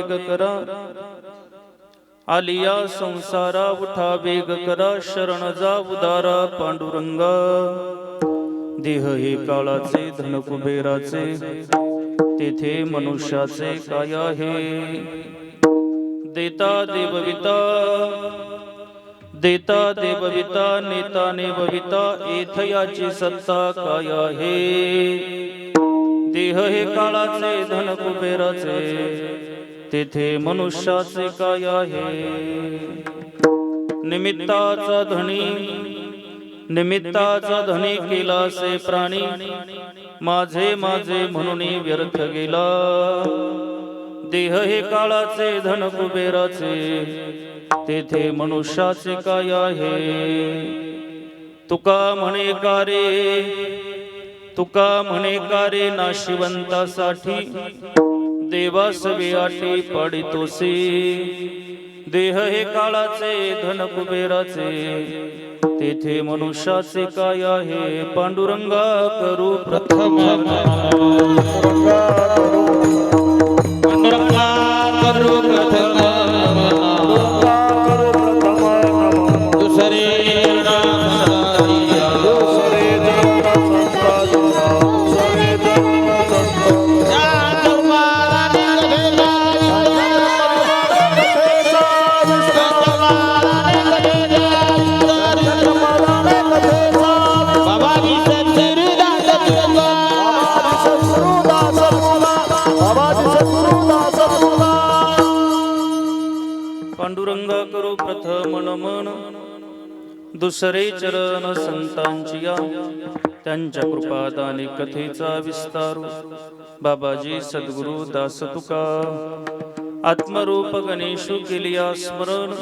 वेग करा, आलिया संसारा उठा वेग करा, शरण जा उदारा पांडुरंगा। देह हे काळाचे धन कुबेराचे, तेथे मनुष्याचे काय आहे। देता देवविता, देता देवविता, नेता नेवविता, एथयाची सत्ता काय आहे। देह हे काळाचे धन कुबेराचे, तेथे मनुष्याचे काय आहे। निमित्ताचा धनी, निमित्ताचा धनी केलासे प्राणी, माझे माझे म्हणून व्यर्थ गेला। देह हे काळाचे धन कुबेराचे, तेथे मनुष्याचे काय आहे। तुका म्हणे का रे, तुका म्हणे का रे, नाशिवंतासाठी देवास वेआटी पडितोसी। देह हे काळाचे धन कुबेराचे, तेथे मनुष्याचे काय आहे। पांडुरंगा करू प्रथम, पांडुरंगा करू प्रथम, दुसरे पांडुरंगा करू प्रथम नमन, दुसरे चरण संतांचिया, त्यांच्या कृपादानी कथेचा विस्तार। बाबाजी सद्गुरु दास तुका, आत्मरूप गणेशु केलिया स्मरण,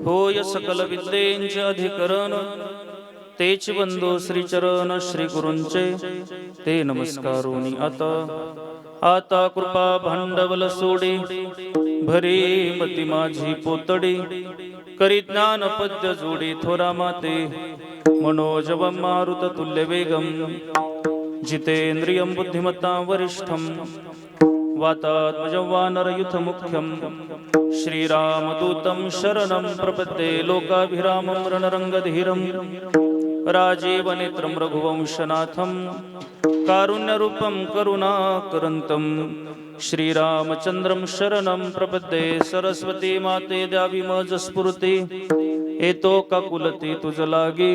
होय सकल विद्येंचे अधिकरण। तेच बंधू श्रीचरण श्री गुरूंचे, ते नमस्कारोनी आता। आता कृपा भांडवल सोडी, भरी मती माझी पोतडी। करी ज्ञान पद्य जोडी थोरा माते, मनोजवं मारुत तुल्य वेगम। जितेन्द्रियं बुद्धिमत्तां वरिष्ठं, वातात्मजं वानरयुथ मुख्यं। श्रीरामदूतं शरणं प्रपद्ये, लोकाभिरामं रणरंगधीरं। राजीवनेत्रं रघुवंशनाथं, कारुण्यरूपं करुणाकरन्तं। श्रीरामचन्द्रं शरणं प्रपद्ये, सरस्वती माते द्यावी मज स्फूर्ती। एतो काकुलती तुझ लागी,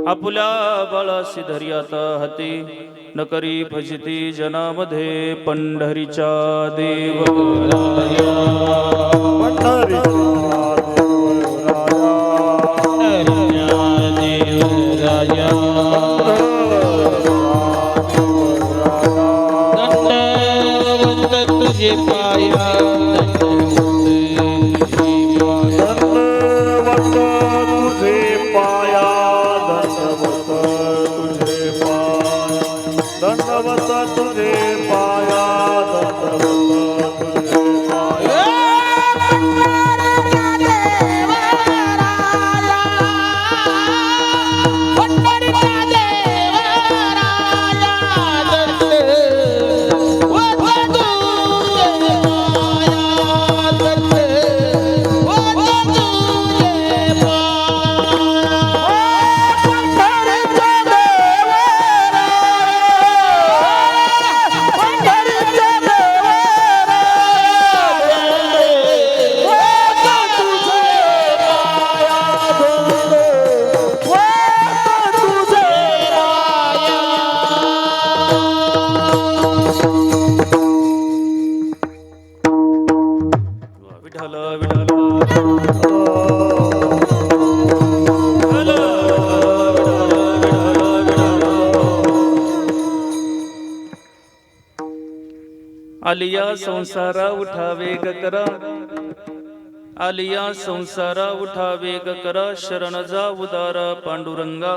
आपुल्या बाळासी धर्याता हाती। न करी फजिती जनामध्ये, पंढरीच्या देवराया। तुझे पाया दंडवत तुझे पाया, दंडवत तुझे पाया, दंडवत तुझे पाया, दंडवत तुझे पाया। आलिया संसारा उठा वेग करा, आलिया संसारा उठा वेग करा, शरण जा उदारा पांडुरंगा।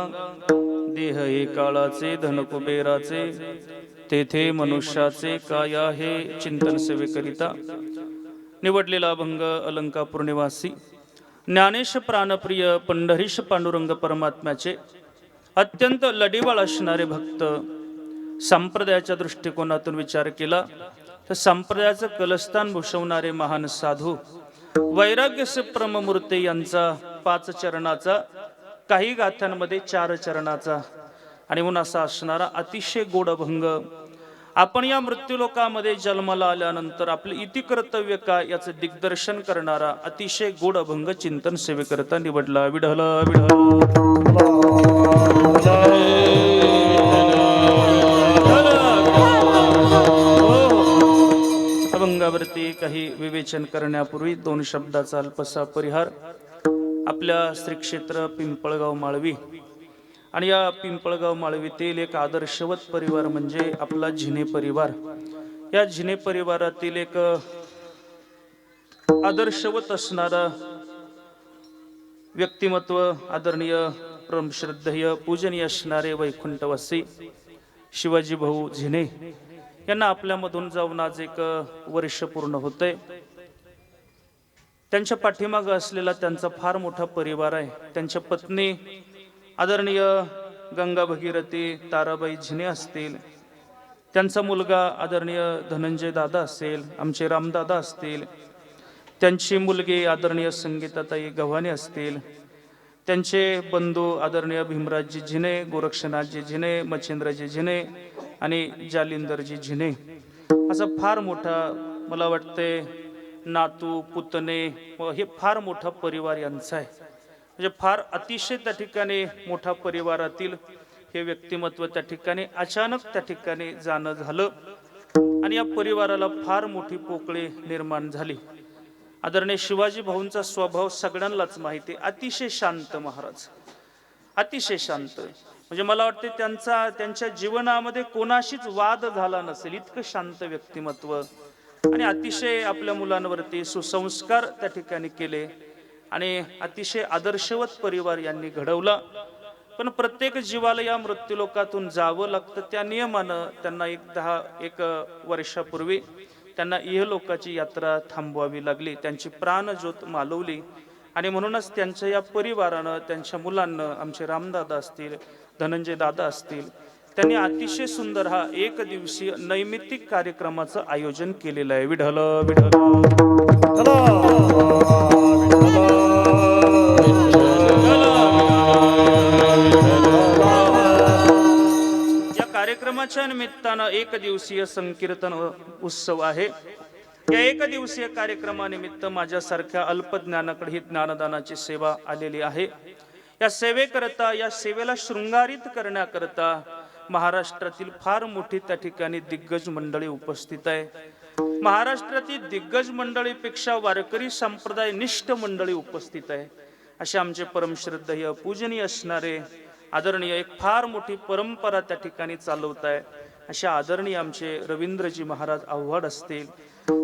देह हे काळाचे धन कुबेराचे, तेथे मनुष्याचे काय आहे। चिंतन सेवेकरिता निवडलेला अभंग अलंकापूर निवासी ज्ञानेश प्राणप्रिय पंढरीश पांडुरंग परमात्म्याचे अत्यंत लढीवाळ असणारे भक्त संप्रदायाच्या दृष्टिकोनातून विचार केला तर संप्रदायाचं कलस्थान भूषवणारे महान साधू वैराग्य ब्रह्ममूर्ती यांचा 5 चरणाचा, काही गाथ्यांमध्ये 4 चरणाचा आणि म्हणून असा असणारा अतिशय गोड अभंग. आपण या मृत्यूलोकामध्ये जन्माला आल्यानंतर आपले इति कर्तव्य काय याचं दिग्दर्शन करणारा अतिशय गोड अभंग चिंतन सेवेकरता निवडला. विढल अभंगावरती काही विवेचन करण्यापूर्वी 2 शब्दाचा अल्पसा परिहार. आपल्या श्री क्षेत्र पिंपळगाव माळवी आणि या पिंपळगाव माळवीतील एक आदर्शवत परिवार म्हणजे आपला झिने परिवार. या झिने परिवारातील एक आदर्शवत असणारा व्यक्तिमत्व आदरणीय परमश्रद्धेय पूजनीय असणारे वैकुंठवासी शिवाजी भाऊ झिने यांना आपल्यामधून जाऊन आज 1 वर्ष पूर्ण होतंय. त्यांच्या पाठीमागं असलेला त्यांचा फार मोठा परिवार आहे. त्यांच्या पत्नी आदरणीय गंगा भगीरथी ताराबाई झिने असतील, त्यांचा मुलगा आदरणीय धनंजय दादा असेल, आमचे रामदादा असतील, त्यांची मुलगी आदरणीय संगीताताई गव्हाणे असतील, त्यांचे बंधू आदरणीय भीमराजजी झिने, गोरक्षनाथजी झिने, मच्छिंद्रजी झिने आणि जालिंदरजी झिने. असा फार मोठा मला वाटते नातू पुतणे हे फार मोठा परिवार यांचा आहे. म्हणजे फार अतिशय त्या ठिकाणी मोठा परिवारातील हे व्यक्तिमत्व त्या ठिकाणी अचानक त्या ठिकाणी जाणं झालं आणि या परिवाराला फार मोठी पोकळी निर्माण झाली. आदरणीय शिवाजी भाऊंचा स्वभाव सगळ्यांनाच माहिती, अतिशय शांत महाराज, अतिशय शांत. म्हणजे मला वाटते त्यांच्या जीवनामध्ये कोणाशीच वाद झाला नसेल इतकं शांत व्यक्तिमत्व आणि अतिशय आपल्या मुलांवरती सुसंस्कार त्या ठिकाणी केले आणि अतिशय आदर्शवत परिवार यांनी घडवला. पण प्रत्येक जीवाला या मृत्यूलोकातून जावं लागतं. त्या नियमानं त्यांना 1 वर्षापूर्वी त्यांना इहलोकाची यात्रा थांबवावी लागली, त्यांची प्राणज्योत मालवली आणि म्हणूनच त्यांच्या या परिवारानं, त्यांच्या मुलांना, आमचे रामदादा असतील, धनंजय दादा असतील, त्यांनी अतिशय सुंदर हा 1 दिवसीय नैमित्तिक कार्यक्रमाचं आयोजन केलेलं आहे. विढल या कार्यक्रमाच्या निमित्तानं 1 दिवसीय संकीर्तन उत्सव आहे. या 1 दिवसीय कार्यक्रमानिमित्त माझ्यासारख्या अल्पज्ञानाकडे ही ज्ञानदानाची सेवा आलेली आहे. या सेवेकरता, या सेवेला शृंगारित करण्याकरता महाराष्ट्रातील फार मोठी त्या ठिकाणी दिग्गज मंडळी उपस्थित आहे. महाराष्ट्रातील दिग्गज मंडळीपेक्षा वारकरी संप्रदाय निष्ठ मंडळी उपस्थित आहे. असे आमचे परमश्रद्धेय पूजनीय असणारे आदरणीय एक फार मोठी परंपरा त्या ठिकाणी चालवत आहे अशा आदरणीय आमचे रवींद्रजी महाराज आव्हाड असतील,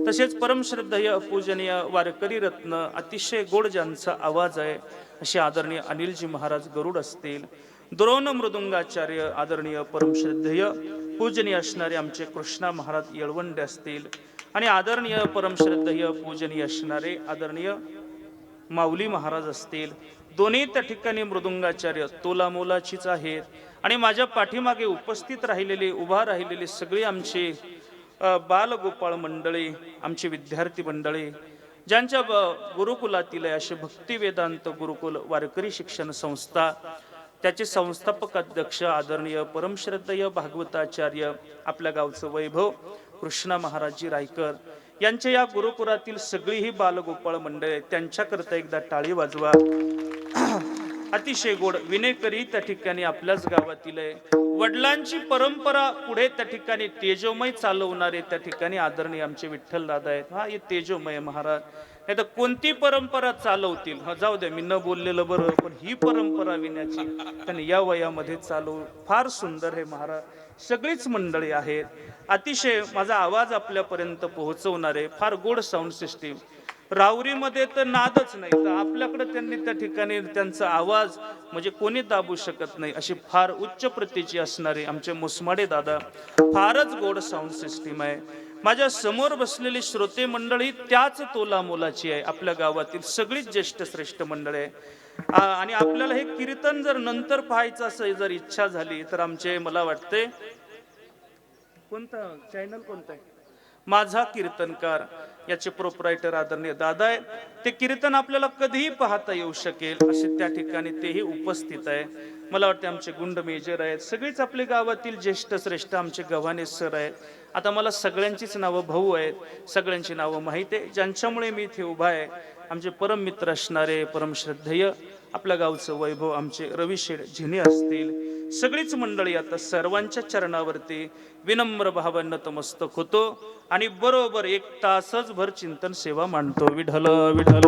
तसेच परमश्रद्धेय पूजनीय वारकरी रत्न अतिशय गोड ज्यांचा आवाज आहे असे आदरणीय अनिलजी महाराज गरुड असतील, द्रोण मृदुंगाचार्य आदरणीय परमश्रद्धेय पूजनीय असणारे आमचे कृष्णा महाराज येळवंडे असतील आणि आदरणीय परमश्रद्धेय पूजनीय असणारे आदरणीय माऊली महाराज असतील. दोन्ही त्या ठिकाणी मृदुंगाचार्य तोला मोलाचीच आहेत आणि माझ्या पाठीमागे उपस्थित राहिलेले, उभा राहिलेले सगळे आमचे बालगोपाळ मंडळी, आमचे विद्यार्थी मंडळी, ज्यांच्या गुरुकुलातील असे भक्ती वेदांत गुरुकुल वारकरी शिक्षण संस्था, त्याचे संस्थापक अध्यक्ष आदरणीय परमश्रद्धेय भागवताचार्य आपल्या गावचं वैभव कृष्णा महाराजजी रायकर यांच्या या गुरुकुलातील सगळी ही बालगोपाळ मंडळी, त्यांच्याकरता एकदा टाळी वाजवा. अतिशय गोड विनेकरी त्या ठिकाणी आपल्याच गावातील आहे. वडिलांची परंपरा पुढे त्या ठिकाणी तेजोमय चालवणारे त्या ठिकाणी आदरणीय आमचे विठ्ठल दादा आहेत. हा हे तेजोमय महाराज, नाही तर कोणती परंपरा चालवतील, हा जाऊ द्या मी न बोललेलं बरं, पण ही परंपरा विण्याची त्यांनी या वयामध्ये चालवू. फार सुंदर हे महाराज, सगळीच मंडळी आहेत. अतिशय माझा आवाज आपल्यापर्यंत पोहोचवणारे फार गोड साऊंड सिस्टीम. राहुरीमध्ये तर नादच नाही, तर आपल्याकडे त्यांनी त्या ठिकाणी त्यांचा आवाज म्हणजे कोणी दाबू शकत नाही अशी फार उच्च प्रतीची असणारे आमचे मुसमाडे दादा, फारच गोड साऊंड सिस्टीम आहे. माझ्या समोर बसलेली श्रोते मंडळी त्याच तोला मोलाची आहे. आपल्या गावातील सगळीच ज्येष्ठ श्रेष्ठ मंडळ आहे. आणि आपल्याला हे कीर्तन जर नंतर पाहायचं असेल, जर इच्छा झाली तर आमचे, मला वाटते कोणता चॅनल कोणता आहे, माझा कीर्तनकार याचे प्रोप्रायटर आदरणीय दादा आहे. ते कीर्तन आपल्याला कधीही पाहता येऊ शकेल असे त्या ठिकाणी तेही उपस्थित आहे. मला वाटते आमचे गुंड मेजर आहेत, सगळीच आपले गावातील ज्येष्ठ श्रेष्ठ आमचे गव्हाणे सर आहेत. आता मला सगळ्यांचीच नावं भाऊ आहेत, सगळ्यांची नावं माहीत आहे, ज्यांच्यामुळे मी इथे उभा आहे. आमचे परम मित्र असणारे परम श्रद्धेय आपल्या गावचं वैभव आमचे रविशेठ झिने असतील, सगळीच मंडळी आता सर्वांच्या चरणावरती विनम्र भावानं नतमस्तक होतो आणि बरोबर 1 तासच भर चिंतन सेवा मांडतो. विठ्ठल विठ्ठल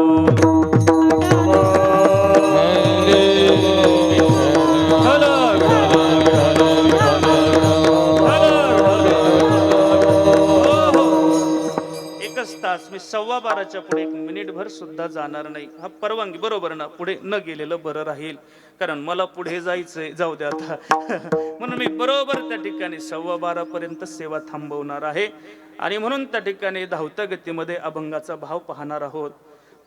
तास मी 12:15च्या पुढे 1 मिनिटभर सुद्धा जाणार नाही. हा परवानगी बरोबर ना? पुढे न गेलेलं बरं राहील, कारण मला पुढे जायचंय. जाऊ द्या आता. म्हणून मी बरोबर त्या ठिकाणी 12:15 पर्यंत सेवा थांबवणार आहे आणि म्हणून त्या ठिकाणी धावत्या गतीमध्ये अभंगाचा भाव पाहणार आहोत.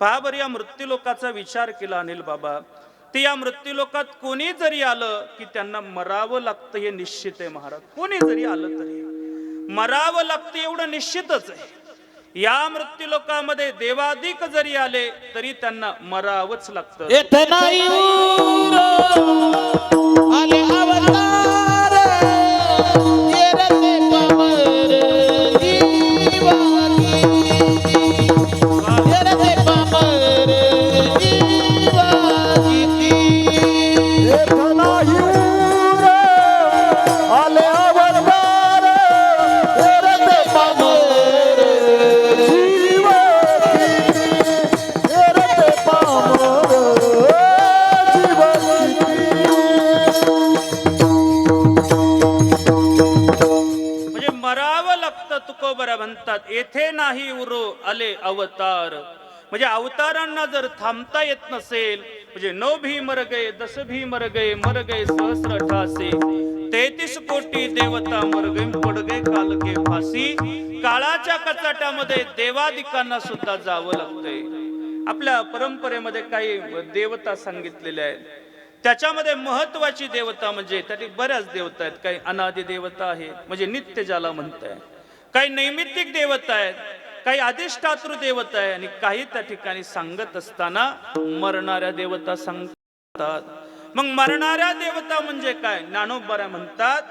पहा बरं, या मृत्यूलोकाचा विचार केला अनिल बाबा, ते या मृत्यूलोकात कोणी जरी आलं की त्यांना मरावं लागतं हे निश्चित आहे महाराज. कोणी जरी आलं तरी मरावं लागतं एवढं निश्चितच आहे. या मृत्यूलोकामध्ये देवाधिक जरी आले तरी त्यांना मरावंच लागतं. येथे नाही आले अवतार केरते पामर जीवाची, केरते पामर जीवाची. येथे नाही आले अवतार केरते पामर तुकोबरा म्हणतात, येथे नाही उरो आले अवतार. म्हणजे अवतारांना जर थांबता येत नसेल, म्हणजे 9 भी मर गए 10 भी मर गए सहस्र 88, 33 कोटी देवता मर गए पड गए काल के फासी. काळाच्या कचाट्यामध्ये देवादिकांना सुद्धा जावं लागतंय. आपल्या परंपरेमध्ये काही देवता सांगितलेल्या आहेत, त्याच्यामध्ये महत्वाची देवता म्हणजे त्यातील बऱ्याच देवता आहेत. काही अनादि देवता आहे म्हणजे नित्य ज्याला म्हणताय, काही नैमित्तिक देवता आहेत, काही अधिष्ठातृ देवता आहे आणि काही त्या ठिकाणी सांगत असताना मरणाऱ्या देवता सांगतात. मग मरणाऱ्या देवता म्हणजे काय? ज्ञानोबा म्हणतात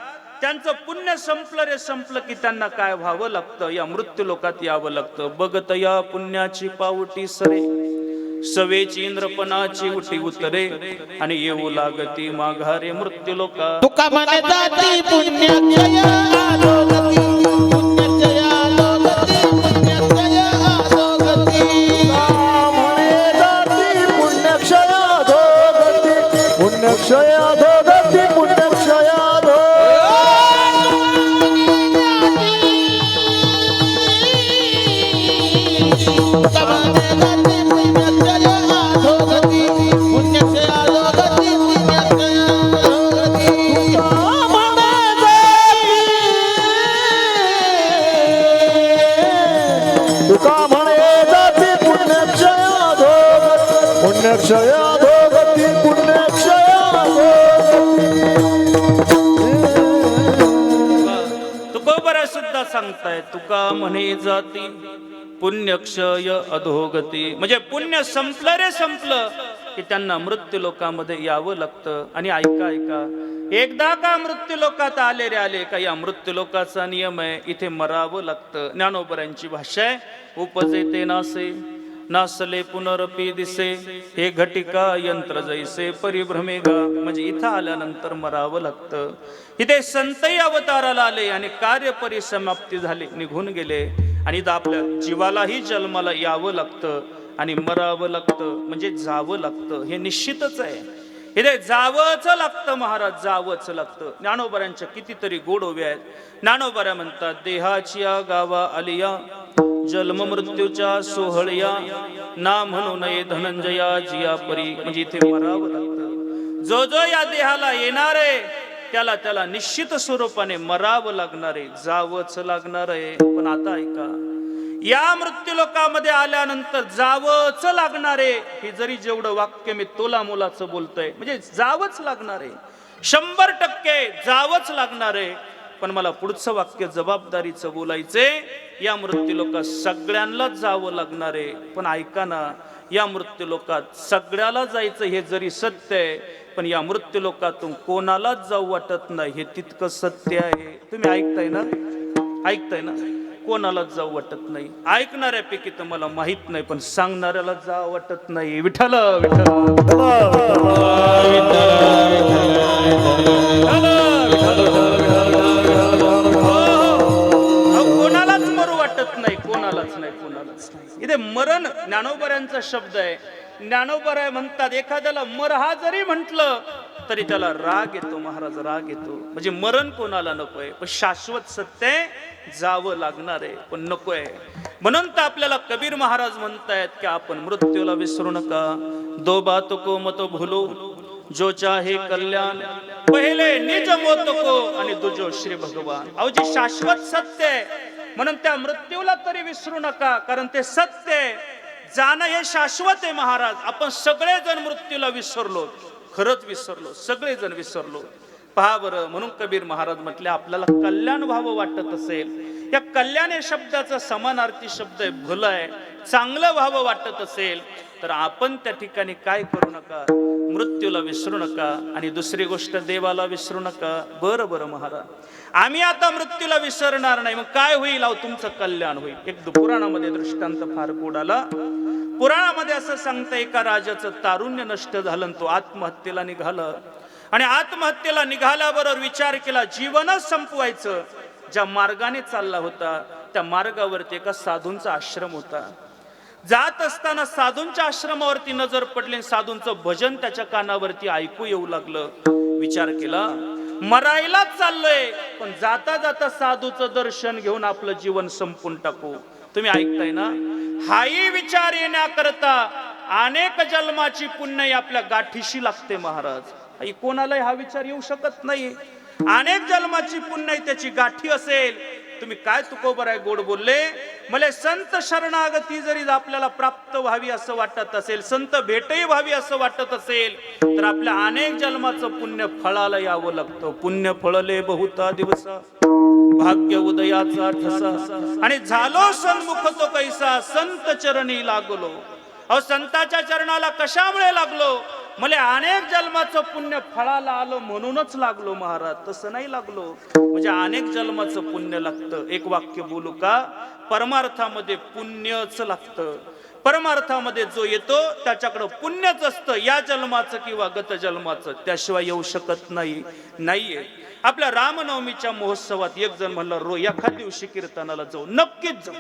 त्यांचं पुण्य संपलं रे संपलं की त्यांना काय व्हावं लागतं? या मृत्यू लोकात यावं लागतं. बघत या पुण्याची पावटी सरे, सवेची इंद्रपणाची उटी उतरे आणि येऊ लागती माघारे मृत्यू लोका. तुका म्हणे जाती पुण्यक्षय अधोगती, पुण्यक्षय अधोगती, पुण्यक्षय अधोगती. म्हणे जाती पुण्यक्षय अधोगती, पुण्यक्षय अधोगती, पुण्यक्षय अधो. पुण्यक्षय अधोगती, पुण्यक्षय तुकोबरा सुद्धा सांगताय, तुका म्हणे जाती पुण्यक्षय अधोगती. म्हणजे पुण्य संपलं रे संपलं की त्यांना मृत्यू लोकामध्ये यावं लागतं. आणि ऐका ऐका, एकदा का मृत्यू लोकात आले रे आले का या मृत्यू लोकाचा नियम आहे, इथे मरावं लागतं. ज्ञानोबरांची भाषा आहे, उपजे ते नासे नासले पुनरपी दिसे, हे घटिका यंत्र जैसे परिभ्रमेगा. म्हणजे इथं आल्यानंतर मरावं लागतं. इथे संतही अवताराला आले आणि कार्य परिसमाप्ती झाली, निघून गेले. आणि इथं आपल्या जीवालाही जन्माला यावं लागतं आणि मरावं लागतं, म्हणजे जावं लागतं. हे निश्चितच आहे, इथे जावंच लागतं महाराज, जावंच लागतं. ज्ञानोबरांच्या कितीतरी गोड ओव्या आहेत. ज्ञानोबरा म्हणतात, देहाची गावा आलिया जन्म मृत्यूच्या सोहळ्या, ना म्हणू नये धनंजया जिया परी. म्हणजे इथे मरावं लागतं. जो जो या देहाला येणार आहे त्याला त्याला निश्चित स्वरूपाने मरावं लागणार आहे, जावंच लागणार आहे. पण आता ऐका, या मृत्यू लोकामध्ये आल्यानंतर जावंच लागणार आहे, हे जरी जेवढं वाक्य मी तोला मोलाचं बोलतोय, म्हणजे जावंच लागणार आहे, 100% जावंच लागणार आहे. पण मला पुढचं वाक्य जबाबदारीचं बोलायचंय. या मृत्यू लोकात सगळ्यांनाच जावं लागणार आहे, पण ऐका ना, या मृत्यू लोकात सगळ्याला जायचं हे जरी सत्य आहे, पण या मृत्यू लोकातून कोणालाच जाऊ वाटत नाही हे तितकं सत्य आहे. तुम्ही ऐकताय ना? ऐकताय ना? कोणालाच जाऊ वाटत नाही. ऐकणाऱ्यापैकी तर मला माहित नाही, पण सांगणाऱ्याला जावं वाटत नाही. विठ्ठल विठ्ठल कोणालाच मरू वाटत नाही, कोणालाच नाही, कोणालाच नाही. इथे मरण ज्ञानोबऱ्यांचा शब्द आहे. ज्ञानोबराय म्हणतात एखाद्याला मर हा जरी म्हटलं तरी त्याला राग येतो महाराज, राग येतो. म्हणजे मरण कोणाला नकोय, पण शाश्वत सत्य जावं लागणार आहे, पण नकोय. म्हणून तर आपल्याला कबीर महाराज म्हणतायत की आपण मृत्यूला विसरू नका. दो बातों को मत भूलो, जो चाहे कल्याण, पहिले निज मोत को आणि दुजो श्री भगवान. अहो जे शाश्वत सत्य आहे, म्हणून त्या मृत्यूला तरी विसरू नका, कारण ते सत्य आहे. जाणं हे शाश्वत आहे महाराज. आपण सगळेजण मृत्यूला विसरलो, खरंच विसरलो, सगळेजण विसरलो. पहा बरं, म्हणून कबीर महाराज म्हटले आपल्याला कल्याण व्हावं वाटत असेल, या कल्याण या शब्दाचा समानार्थी शब्द आहे भलं आहे, चांगलं व्हावं वाटत असेल तर आपण त्या ठिकाणी काय करू नका, मृत्यूला विसरू नका. आणि दुसरी गोष्ट, देवाला विसरू नका. बरं बरं महाराज, आम्ही आता मृत्यूला विसरणार नाही, मग काय होईल? अहो तुमचं कल्याण होईल. एक पुराणामध्ये दृष्टांत फार गोड आला. पुराणामध्ये असं सांगतं, एका राजाचं तारुण्य नष्ट झालं, तो आत्महत्येला निघालं. आणि आत्महत्येला निघाल्याबरोबर विचार केला जीवनच संपवायचं. ज्या मार्गाने चालला होता त्या मार्गावरती एका साधूंचा आश्रम होता. जात असताना साधूंच्या आश्रमावरती नजर पडली, साधूंचं भजन त्याच्या कानावरती ऐकू येऊ लागलं. विचार केला मरायलाच चाललोय, पण जाता जाता साधूचं दर्शन घेऊन आपलं जीवन संपून टाकू. तुम्ही ऐकताय ना? हाही विचार येण्याकरता अनेक जन्माची पुण्य आपल्या गाठीशी लागते महाराज. कोणालाही हा विचार येऊ शकत नाही. अनेक जन्माची पुण्य त्याची गाठी असेल. तुम्ही काय तुकोबराय गोड बोलले, मला संत शरणागती जरी आपल्याला प्राप्त व्हावी असं वाटत असेल, संत भेटही व्हावी असं वाटत असेल, तर आपल्या अनेक जन्माचं पुण्य फळाला यावं लागतं. पुण्य फळले बहुता दिवसा, भाग्य उदयाचा ठसा, आणि झालो सन्मुख तो कैसा, संत चरणी लागलो. अहो संताच्या चरणाला कशामुळे लागलो? मला अनेक जन्माचं पुण्य फळाला आलं म्हणूनच लागलो महाराज. तसं नाही लागलो, म्हणजे अनेक जन्माचं पुण्य लागतं. एक वाक्य बोलू का? परमार्थामध्ये पुण्यच लागतं. परमार्थामध्ये जो येतो त्याच्याकडं पुण्यच असतं, या जन्माचं किंवा गत जन्माचं, त्याशिवाय येऊ शकत नाही. नाहीये. आपल्या रामनवमीच्या महोत्सवात एक जण म्हणलं एखाद दिवशी कीर्तनाला जाऊ. नक्कीच जाऊ.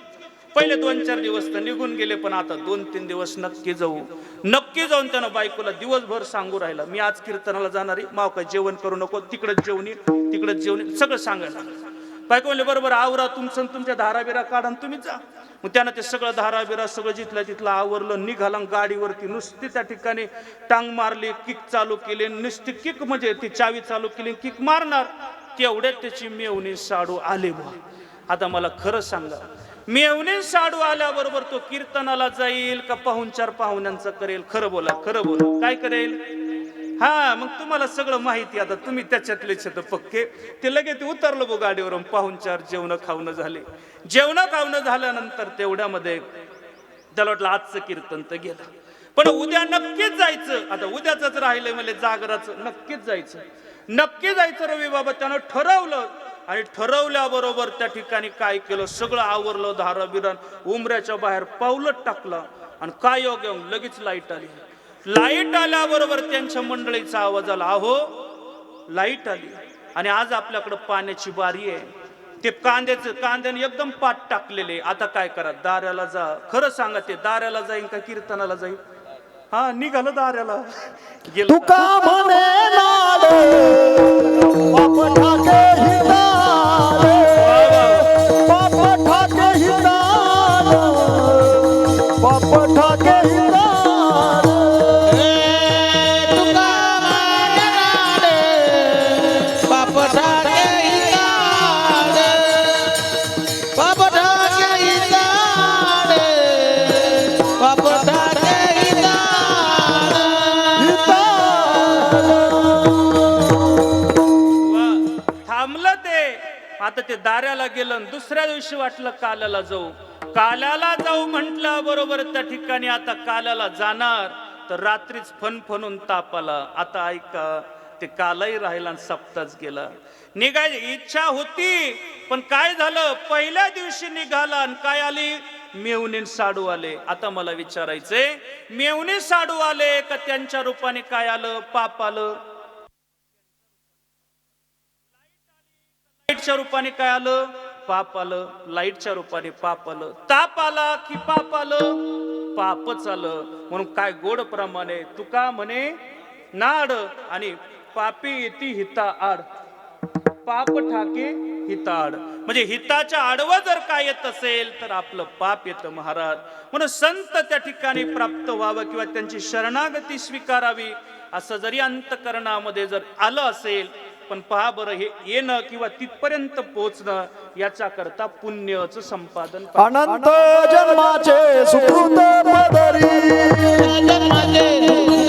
पहिले 2-4 दिवस तर निघून गेले, पण आता 2-3 दिवस नक्की जाऊ. नक्की जाऊन त्यानं बायकोला दिवसभर सांगू राहिला, मी आज कीर्तनाला जाणार आहे, माव काय जेवण करू नको, तिकडच जेवण ये, तिकडच जेवण ये, सगळं सांगायला. बायको म्हणले बरोबर, आवरा तुमचं, तुमच्या धाराबिरा काढा तुम्ही जा. मग त्यानं ते सगळं धाराबिरा सगळं जिथलं तिथलं आवरलं, निघाला. गाडीवरती नुसती त्या ठिकाणी टांग मारली, किक चालू केली, नुसती किक म्हणजे ती चावी चालू केली, किक मारणार. तेवढ्यात त्याची मेवणी साडू आले. आता मला खरं सांगा, मेवणी साडू आल्याबरोबर तो कीर्तनाला जाईल का पाहुणचार पाहुण्यांचा करेल? खरं बोला, खरं बोला, काय करेल? हा, मग तुम्हाला सगळं माहिती. आता तुम्ही त्याच्यातलेच पक्के. ते लगेच उतरलं बो गाडीवरून, पाहुणचार जेवण खावणं झाले. जेवण खावणं झाल्यानंतर तेवढ्यामध्ये त्याला वाटलं आजचं कीर्तन तर गेलं, पण उद्या नक्कीच जायचं. आता उद्याच राहिलंय मला जागराचं, नक्कीच जायचं, नक्की जायचं. रवी बाबा त्यानं ठरवलं, आणि ठरवल्याबरोबर त्या ठिकाणी काय केलं, सगळं आवरलं, धाराबिरान उमऱ्याच्या बाहेर पावलट टाकलं. आणि काय योग येऊन लगेच लाईट आली. लाईट आल्याबरोबर त्यांच्या मंडळीचा आवाज आला, अहो लाईट आली आणि आज आपल्याकडे पाण्याची बारी आहे. ते कांद्याने एकदम पाठ टाकलेले. आता काय करा, दाऱ्याला जा. खरं सांगा, ते दाऱ्याला जाईन का कीर्तनाला जाईल? हा, निघालं दाऱ्याला गेलं. तुका म्हणे नाड बाप ठाके हितारे, बाप ठाके हितारे, बाप ठाके हितारे. तुका माननाडे, बाप ठाके हिताडे, बाप ठाके हिताडे, बाप ठाके हिताडे. आता ते दाऱ्याला गेलं आणि दुसऱ्या दिवशी वाटलं काल्याला जाऊ. काल्याला जाऊ म्हटलं बरोबर त्या ठिकाणी आता काल्याला जाणार तर रात्रीच फणफणून ताप आला. आता ऐका, ते कालही राहिला आणि सप्ताच गेला. निघायची इच्छा होती पण काय झालं, पहिल्या दिवशी निघाला आणि काय आली, मेवणी साडू आले. आता मला विचारायचंय, मेवणी साडू आले का त्यांच्या रूपाने काय आलं, पाप आलं? लाईटच्या रूपाने काय आलं, पाप आलं. लाईटच्या रूपाने पाप आलं. ताप आला की पाप आलं, पापच आलं. म्हणून काय गोड प्रमाणे तुका म्हणे, नाड आणि पापी येती हिता आड, पाप ठाके हिताड. म्हणजे हिताच्या आडवं जर काय येत असेल तर आपलं पाप येतं महाराज. म्हणून संत त्या ठिकाणी प्राप्त व्हावं किंवा त्यांची शरणागती स्वीकारावी असं जरी अंतकरणामध्ये जर आलं असेल, पण पहा बरं, हे येणं किंवा तिथपर्यंत पोहोचणं याच्या करता पुण्याचं संपादन अनंत जन्माचे सुकृत पदरी, जन्माचे सुकृत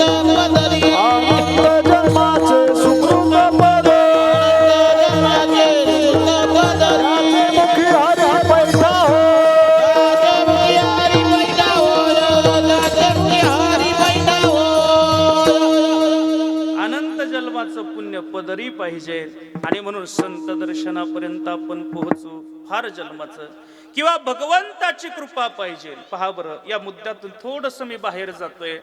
पदरी, अनंत जन्माचे सुकृत पदरी, जन्माचे सुकृत पदरी, मुखी हरी पैठा हो, हरी पैठा हो, हरी पैठा हो. अनंत जन्माचं पुण्य पदरी पाहिजे. आणि म्हणून संत दर्शनापर्यंत आपण पोहोचू, फार जन्माचं किंवा भगवंताची कृपा पाहिजे. पहा बरं, या मुद्द्यातून थोडस मी बाहेर जातोय.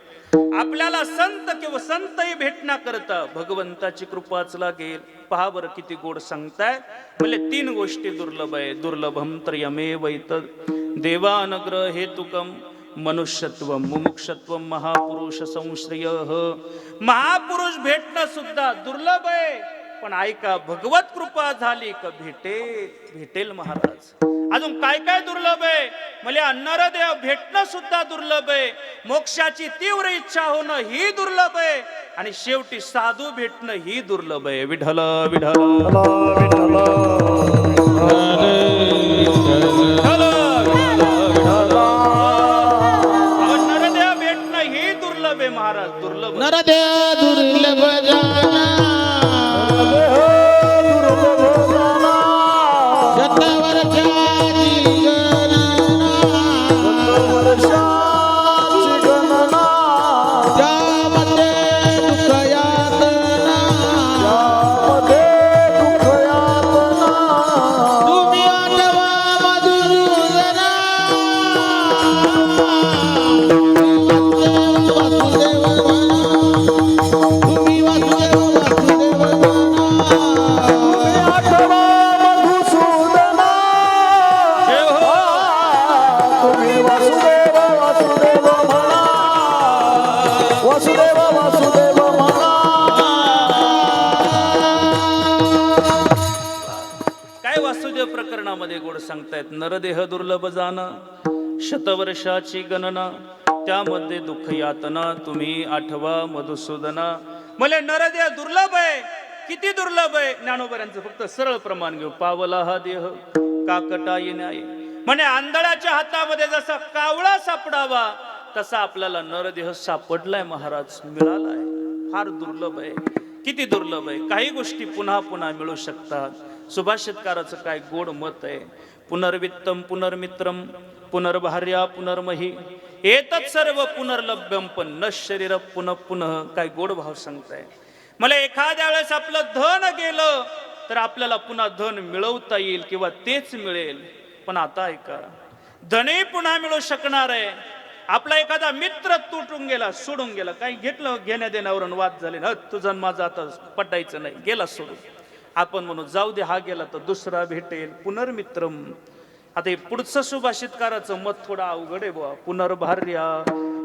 आपल्याला संत किंवा संतही भेटण्याकरता भगवंताची कृपाच लागेल. पहा बरं किती गोड सांगताय. म्हणजे 3 गोष्टी दुर्लभ आहे. दुर्लभम त्रयमेव एतत् देवानग्रह हेतुकम मनुष्यत्व मुमुक्षत्व महापुरुष संश्रय. महापुरुष भेटणं सुद्धा दुर्लभ आहे. पण ऐका, भगवत कृपा झाली का भेटेल महाराज. अजून काय काय दुर्लभ आहे, मला नरदेव भेटणं सुद्धा दुर्लभ आहे. मोक्षाची तीव्र इच्छा होणं ही दुर्लभ आहे. आणि शेवटी साधू भेटणं ही दुर्लभ आहे. विठ्ठल विठ्ठल विठ्ठल नरदेव भेटणं ही दुर्लभ आहे महाराज, दुर्लभ. नरदेव दुर्लभ जाना, शतवर्षाची गणना, वर्षाची गणना, त्यामध्ये दुःख यातना, त्यामध्ये दुःख यातना, तुम्ही आठवा मधुसूदना, वासुदेव म्हणा, तुम्ही वासुदेव वासुदेव म्हणा. आठवा मधुसूदना, तुम्ही वासुदेव वासुदेव म्हणा, वासुदेव वासुदेव म्हणा. काय वासुदेव प्रकरणामध्ये गोड सांगतायत. नरदेह दुर्लभ जाणं, शतवर्षाची गणना, त्यामध्ये दुःख यातना, तुम्ही आठवा मधुसूदना. मला नरदेह दुर्लभ आहे. किती दुर्लभ आहे, ज्ञानोबऱ्यांचं फक्त सरळ प्रमाण घेऊ. पावला हा देह काकटा येण्याय. म्हणे आंधळ्याच्या हातामध्ये जसा कावळा सापडावा तसा आपल्याला नरदेह सापडलाय महाराज, मिळालाय. फार दुर्लभ आहे. किती दुर्लभ आहे. काही गोष्टी पुन्हा पुन्हा मिळू शकतात. सुभाषितकाराचं काय गोड मत आहे. पुनर्वित्तम पुनर्मित्रम पुनर्भार्या पुनर्मही एतत् सर्व पुनर्लभ्यम पण न शरीर पुनः पुनः. काय गोड भाव सांगताय. मला एखाद्या वेळेस आपलं धन गेलं तर आपल्याला पुन्हा धन मिळवता येईल किंवा तेच मिळेल. पण आता ऐका, धनही पुन्हा मिळू शकणार आहे. आपला एखादा मित्र तुटून गेला, सोडून गेला, काही घेतलं घेण्या देण्यावरून वाद झाले ना, तुझं माझं आता पटायचं नाही, गेला सोडून. आपण म्हणू जाऊ दे, हा गेला तर दुसरा भेटेल. पुनर्मित्रम. आता हे पुढचं सुभाषितकाराचं मत थोडं अवघड आहे बुवा. पुनर्भार्या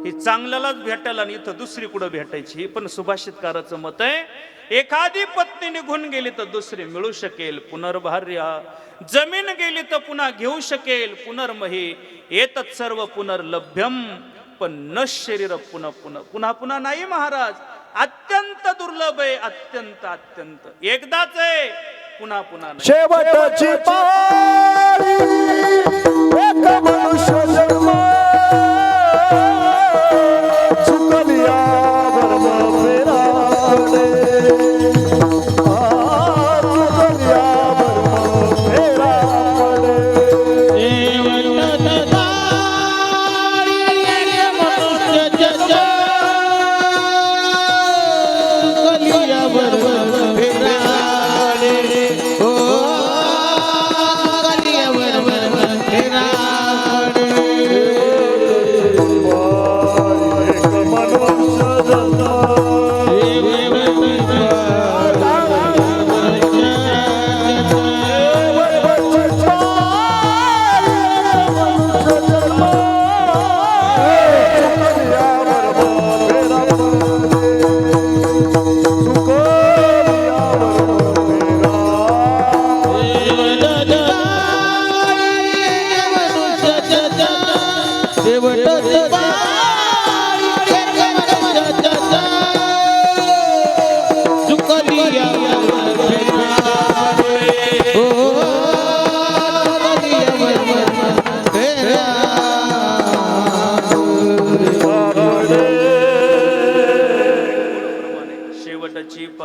ही चांगल्यालाच भेटायला आणि इथं दुसरी कुठं भेटायची, ही पण सुभाषितकाराचं मत आहे. एखादी पत्नी निघून गेली तर दुसरी मिळू शकेल. पुनर्भार्या. जमीन गेली तर पुन्हा घेऊ शकेल. पुनर्मही एतत् सर्व पुनर्लभ्यम पण न शरीर पुन्हा पुन्हा पुन्हा पुन्हा नाही महाराज. अत्यंत दुर्लभ आहे. अत्यंत अत्यंत. एकदाच आहे, पुन्हा पुन्हा नाही. शेवटची पाळी एक मनुष्य जन्म, चुकलिया धर्म फेराकडे, चुकलिया धर्म फेराकडे.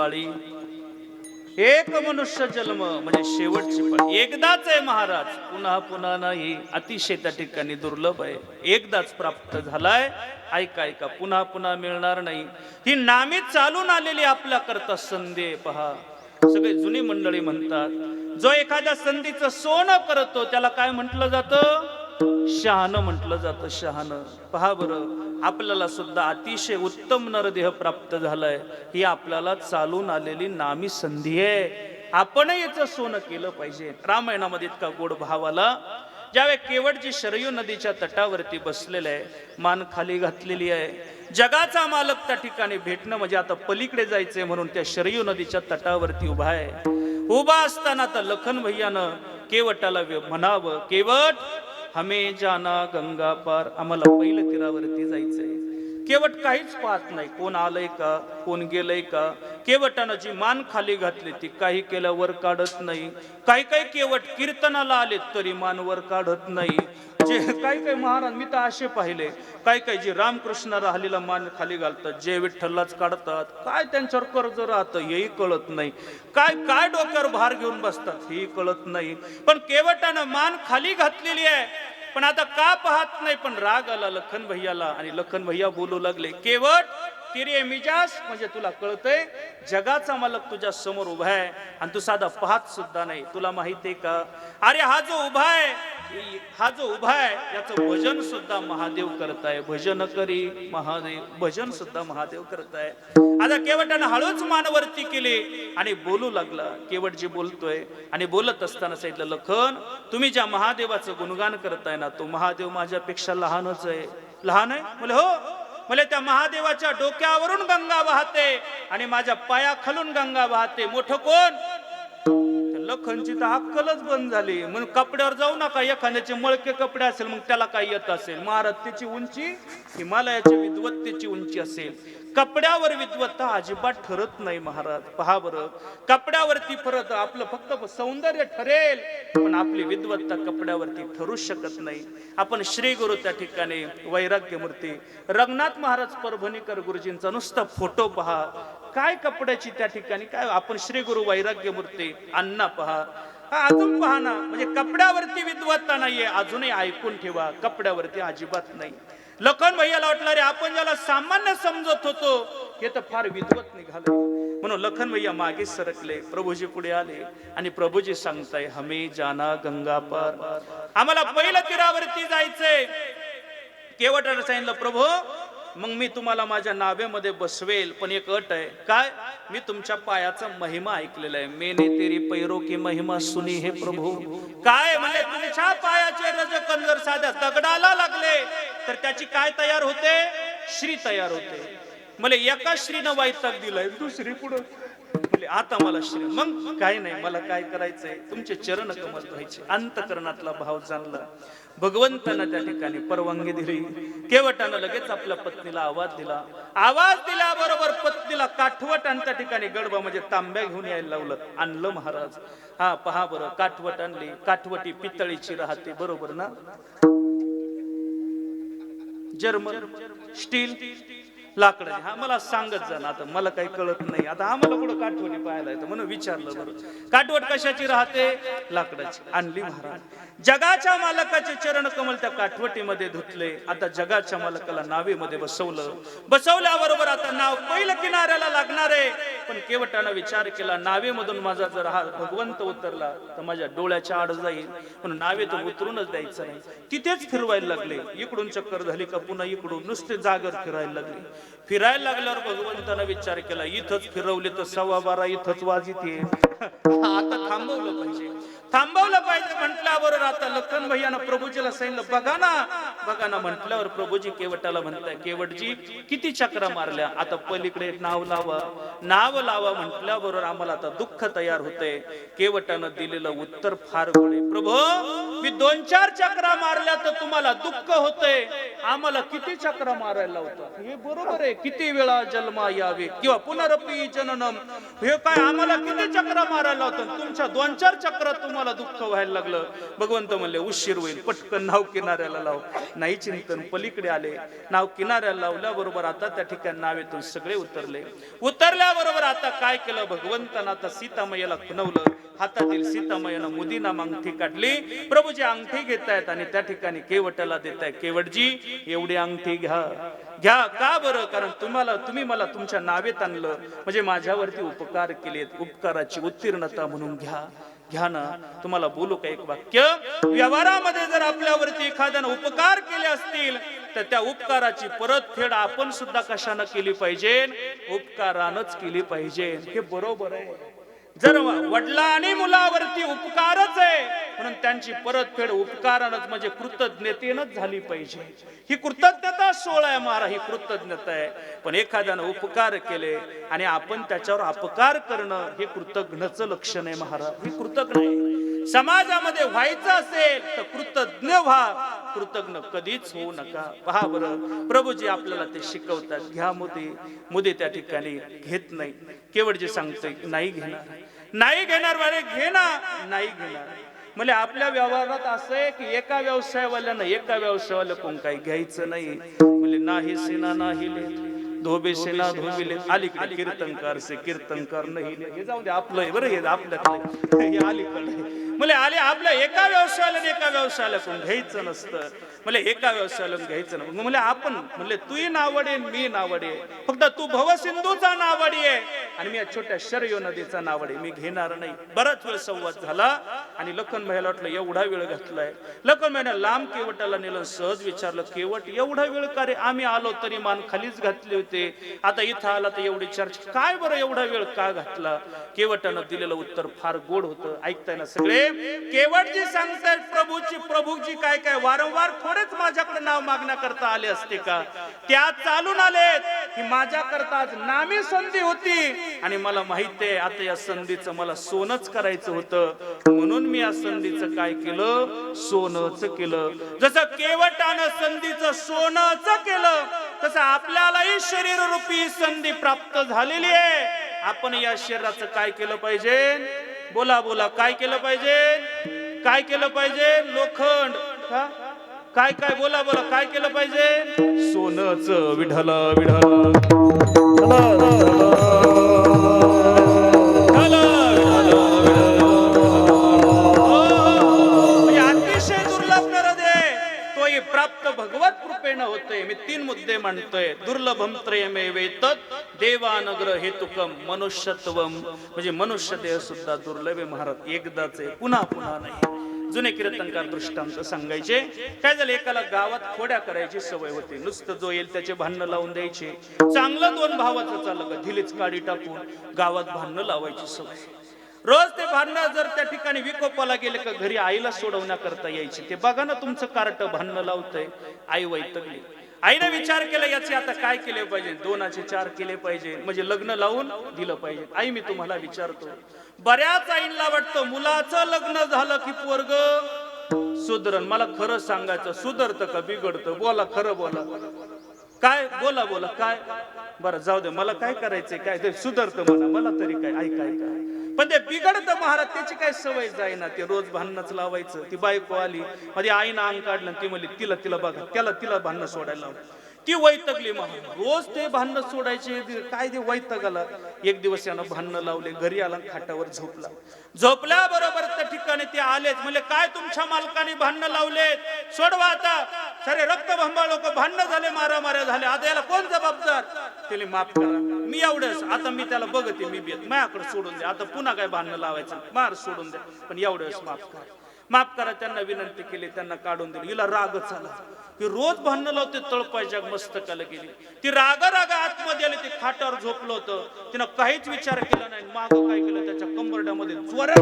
पाळी एक मनुष्य जन्म म्हणजे शेवटची पाळी एकदाच आहे महाराज पुन्हा पुन्हा नाही अतिशय त्या ठिकाणी दुर्लभ आहे एकदाच प्राप्त झालाय ऐका ऐका पुन्हा पुन्हा मिळणार नाही ही नामी चालून आलेली आपल्या करता संधी आहे पहा सगळे जुनी मंडळी म्हणतात जो एखाद्या संधीचं सोनं करतो त्याला काय म्हटलं जातं शहाणं म्हटलं जातं शहाणं पहा बरं आपल्याला सुद्धा अतिशय उत्तम नरदेह प्राप्त झालाय ही आपल्याला चालून आलेली नामी संधी आहे आपण याचं सोनं केलं पाहिजे रामायणामध्ये इतका गोड भाव आला ज्यावेळी केवटजी शरयू नदीच्या तटावरती बसलेले आहे मान खाली घातलेली आहे जगाचा मालक त्या ठिकाणी भेटणं म्हणजे आता पलीकडे जायचंय म्हणून त्या शरयू नदीच्या तटावरती उभा आहे उभा असताना आता लखन भैयानं केवटाला म्हणावं केवट हमें जाना गंगा पार आम्हाला पहिलं तीरावरती जायचंय केवट काहीच पाहत नाही कोण आलंय का कोण गेलंय का केवटानं जी मान खाली घातली ती काही केल्यावर काढत नाही काही काही केवट कीर्तनाला आले तरी मान वर काढत नाही जे काही काही महाराज मी तर असे पाहिले काही काही जे रामकृष्ण राहिलेला मान खाली घालतात जे विठ्ठललाच काढतात काय त्यांच्यावर कर्ज राहतं हेही कळत नाही काय काय डोक्यावर भार घेऊन बसतात हेही कळत नाही पण केवटानं मान खाली घातलेली आहे पण आता का पाहत नाही पण राग आला लखन भैयाला आणि लखन भैया बोलू लागले केवट तिरे मिजाज म्हणजे तुला कळतंय जगाचा मालक तुझ्या समोर उभा आहे आणि तू साधा पाहत सुद्धा नाही तुला माहितीये का अरे हा जो उभा आहे याचं भजन सुद्धा महादेव करताय भजन करी महादेव भजन सुद्धा महादेव करताय आता केवटानं हळूच मानवरती केले आणि बोलू लागला केवट जे बोलतोय आणि बोलत असताना सांगितलं लखन तुम्ही ज्या महादेवाचं गुणगान करताय ना तो महादेव माझ्यापेक्षा लहानच आहे लहान आहे बोले हो मला त्या महादेवाच्या डोक्यावरून गंगा वाहते आणि माझ्या पायाखालून गंगा वाहते मोठं कोण लखनची तर अक्कलच बंद झाली म्हणून कपड्यावर जाऊ नका एखाद्याचे मळके कपडे असेल मग त्याला काय येत असेल महाराज त्याची उंची हिमालयाची विद्वत्तेची उंची असेल कपड्यावर विद्वत्ता अजिबात ठरत नाही महाराज पहा बरं कपड्यावरती फरक आपलं फक्त सौंदर्य ठरेल पण आपली विद्वत्ता कपड्यावरती ठरू शकत नाही आपण श्री गुरु त्या ठिकाणी वैराग्य मूर्ती रंगनाथ महाराज परभणीकर गुरुजींचा नुसता फोटो पहा काय कपड्याची त्या ठिकाणी काय आपण श्री गुरु वैराग्य मूर्ती अण्णा पहा अजून पहा ना म्हणजे कपड्यावरती विद्वत्ता नाहीये अजूनही ऐकून ठेवा कपड्यावरती अजिबात नाही लखन भैयाला वाटलं रे आपण ज्याला सामान्य समजत होतो हे तर फार विद्वत निघाले म्हणून लखन भैया मागे सरकले प्रभूजी पुढे आले आणि प्रभूजी सांगताय हमें जाना गंगा पार आम्हाला पहिल्या तीरावरती जायचंय केवटानं सांगितलं प्रभू मग मी तुम्हाला माझ्या नावेमध्ये बसवेल पण एक अट आहे काय मी तुमच्या पायाचा महिमा ऐकलेला आहे मैंने तेरी पैरों की महिमा सुनी है प्रभू काय म्हणजे तुमच्या पायाचे रजकण जर साध्या दगडाला लागले तर त्याची काय तयार होते श्री तयार होते मला एका श्रीनं वैताग दिलाय दुसरी पुढे आता मला श्री मग काय नाही मला काय करायचंय तुमचे चरण कमल धुवायचे अंतकरणातला भाव जाणला भगवंतानं त्या ठिकाणी परवानगी दिली केवटानं लगेच आपल्या पत्नीला आवाज दिल्याबरोबर पत्नीला काठवट आणि त्या ठिकाणी गडबा म्हणजे तांब्या घेऊन यायला लावलं आणलं महाराज हा पहा बरं काठवट आणली काठवटी पितळीची राहते बरोबर ना जर्मन स्टील लाकडाची हा मला सांगत जा ना आता मला काही कळत नाही आता आम्हाला कुठं काठवटी पाहायला येतं म्हणून विचारलं बरं काठवट कशाची राहते लाकडाची आणली महाराज जगाच्या मालकाचे चरण कमल त्या काठवटीमध्ये धुतले आता जगाच्या मालकाला नावेमध्ये बसवल्याबरोबर आता नाव पहिलं किनाऱ्याला लागणार आहे पण केवटानं विचार केला नावेमधून माझा जर हा भगवंत उतरला तर माझ्या डोळ्याच्या आड जाईल म्हणून नावेतून उतरूनच द्यायचं नाही तिथेच फिरवायला लागले इकडून चक्कर झाली का पुन्हा इकडून नुसते जागर फिरायला लागल्यावर भगवंतानं विचार केला इथंच फिरवले तर 12:15 इथंच वाजित येईल आता थांबवलं पाहिजे म्हटल्याबरोबर आता लखन भैयानं प्रभूजीला सांगितलं बघा ना म्हटल्यावर प्रभूजी केवटाला म्हणताय केवटजी किती चक्रा मारल्या आता पलीकडे नाव लावा म्हटल्याबरोबर आम्हाला आता दुःख तयार होते केवटानं दिलेलं उत्तर फार गोड आहे प्रभू मी 2-4 चक्रा मारल्या तर तुम्हाला दुःख होतंय आम्हाला किती चक्रा मारायला होतं हे बरोबर आहे किती वेळा जन्मा यावे किंवा पुनरपी जननम हे काय आम्हाला किती चक्रा मारायला होतं तुमच्या 2-4 चक्रा तुम्हाला तुम्हाला दुःख व्हायला लागलं. भगवंत म्हणले उशीर होईल, पटकन नाव किनाऱ्याला लाव. नाही चिंतन, पलीकडे आले, नाव किनाऱ्याला लावल्याबरोबर आता त्या ठिकाणी नावेतून सगळे उतरले. उतरल्याबरोबर आता काय केलं भगवंतानं, आता सीतामयला खुणवलं. हातातील सीतामयनं मुदीना अंगठी काढली. प्रभूजी अंगठी घेतायत आणि त्या ठिकाणी केवटाला देताय. केवटजी एवढी अंगठी घ्या, घ्या. का बरं? कारण तुम्ही मला तुमच्या नावेत आणलं, म्हणजे माझ्यावरती उपकार केलेत, उपकाराची उत्तीर्णता म्हणून घ्या, घ्या ना. तुम्हाला बोलू का एक वाक्य? व्यवहारामध्ये जर आपल्यावरती एखाद्यानं उपकार केले असतील तर त्या उपकाराची परतफेड आपण सुद्धा कशानं केली पाहिजे? उपकारानंच केली पाहिजे. हे बरोबर आहे. जर वडिला आणि मुलावरती उपकारच आहे म्हणून त्यांची परतफेड उपकारानंच म्हणजे कृतज्ञतेनंच झाली पाहिजे. ही कृतज्ञता सोहळा आहे महाराज, ही कृतज्ञता आहे. पण एखाद्यानं उपकार केले आणि आपण त्याच्यावर अपकार करणं हे कृतज्ञचं लक्षण आहे महाराज. ही कृतज्ञ आहे. समाजामध्ये व्हायचं असेल तर कृतज्ञ व्हा, कृतज्ञ कधीच होऊ नका. पहा बरं, प्रभूजी आपल्याला ते शिकवतात. घ्या मुदे त्या ठिकाणी घेत नाही. केवटजी सांगतोय नाही घेणार, नाही घेणार. वारे घे ना, नाही घेणार. म्हणजे आपल्या व्यवहारात असं आहे की एका व्यवसायवाल्यानं एका व्यवसायवाल्याकडून काही घ्यायचं नाही. म्हणजे नाही सेना नाही ले, धोबे सेना धोबिले. अलीकडे कीर्तनकार से कीर्तनकार नाही ले. हे जाऊ दे, आपलं आहे बरं, हे आपल्याकडे, हे अलीकडे. म्हणजे आले आपल्या एका व्यवसायाला एका व्यवसायाला घ्यायचं नसतं. म्हणजे एका व्यवसायाला घ्यायचं नसतं. म्हणजे आपण म्हणले तूही नावडे मी नावडे, फक्त तू भवसिंधूचा नावडी आहे आणि मी छोट्या शरयू नदीचा नावडे, मी घेणार नाही. बराच वेळ संवाद झाला आणि लखन भाईला वाटलं एवढा वेळ घातलाय. लखन भाईने लांब केवटाला नेलं, सहज विचारलं केवट एवढा वेळ का रे? आम्ही आलो तरी मान खालीच घातली होते, आता इथं आला तर एवढी चर्चा काय बरं, एवढा वेळ का घातला? केवटानं दिलेलं उत्तर फार गोड होतं. ऐकताय ना सगळे? केवटजी सांगतायत प्रभूजी काय काय वारंवार थोडेच माझ्याकडे नाव मागण्याकरता आले असते का? त्या चालून आलेत की माझ्याकरता आज नामी संधी होती आणि मला माहिती आहे आता या संधीचं मला सोनच करायचं होतं, म्हणून मी या संधीचं काय केलं? सोनच केलं. जसं केवटानं संधीचं सोनच केलं तसं आपल्यालाही शरीर रूपी संधी प्राप्त झालेली आहे. आपण या शरीराचं काय केलं पाहिजे? बोला बोला, काय केलं पाहिजे? काय केलं पाहिजे? लोखंड काय काय बोला बोला, काय केलं पाहिजे? सोनच विढला अतिशय दुर्लभ कर दे तोही प्राप्त भगवत कृपेनं होतोय. मी 3 मुद्दे मांडतोय. दुर्लभम त्रयमेवेतत् देवानग्र हेतुकम मनुष्यत्वम, म्हणजे मनुष्य देह सुद्धा दुर्लभ आहे महाराज, एकदाच आहे, पुन्हा पुन्हा नाही. जुने कीर्तनकार दृष्टांत सांगायचे. काय झालं, एकाला गावात खोड्या करायची सवय होती. नुसतं जो येईल त्याचे भांडणं लावून द्यायचे. चांगलं 2 भावाचं चाललं, धिलीच काडी टाकून गावात भांडणं लावायची सवय. रोज ते भांडणं जर त्या ठिकाणी विकोपाला गेले का घरी आईला सोडवण्याकरता यायची. ते बघा ना तुमचं कार्ट भांडणं लावतंय. आई वैतगली. आईने विचार केला याचे आता काय केले पाहिजे? 2चे 4 केले पाहिजे, म्हणजे लग्न लावून दिलं पाहिजे. आई मी तुम्हाला विचारतो, बऱ्याच आईंना वाटतं मुलाचं लग्न झालं की पोरग सुधरण. मला खरं सांगायचं, सुधरतं का बिघडतं? बोला, खरं बोला. काय बोला बोला, काय? बरं जाऊ दे, मला काय करायचंय? काय ते सुधरतं मला तरी काय, ऐकाय काय? पण ते बिघडतं महाराज, त्याची काय सवय जाईना. ते रोज भांडणच लावायचं. ती बायको आली, माझ्या आईनं अंग काढलं, ती म्हणली तिला बघा, तिला भांडणं सोडायला लावलं. ती वैतगली महाराज. रोज ते भांडणं सोडायचे. काय ते वैतगला. एक दिवस यानं भांडणं लावले. घरी आला, खाटावर झोपला. झोपल्याबरोबर त्या ठिकाणी ते आलेच. म्हणजे काय तुमच्या मालकाने भांडणं लावलेत, सोडवा आता. सारे रक्तभंबाळ लोक भांडणं झाले, मारामाऱ्या झाले, आता याला कोण जबाबदार? त्याला माफ करा, मी एवढंच, आता मी त्याला बघते, मी बेत माझ्याकडे सोडून द्या, आता पुन्हा काय भांडणं लावायचं, मार सोडून द्या, पण एवढंच माफ करा. माफ करा. त्यांना विनंती केली, त्यांना काढून दिली. हिला रागच आला. ही रोज भांडणं लावते, तळपायच्या मस्तकाला गेली. ती राग आतमध्ये आली. ते खाटावर झोपलं होतं. तिनं काहीच विचार केला नाही. मागं काय केलं, त्याच्या कंबरड्यामध्ये जोरात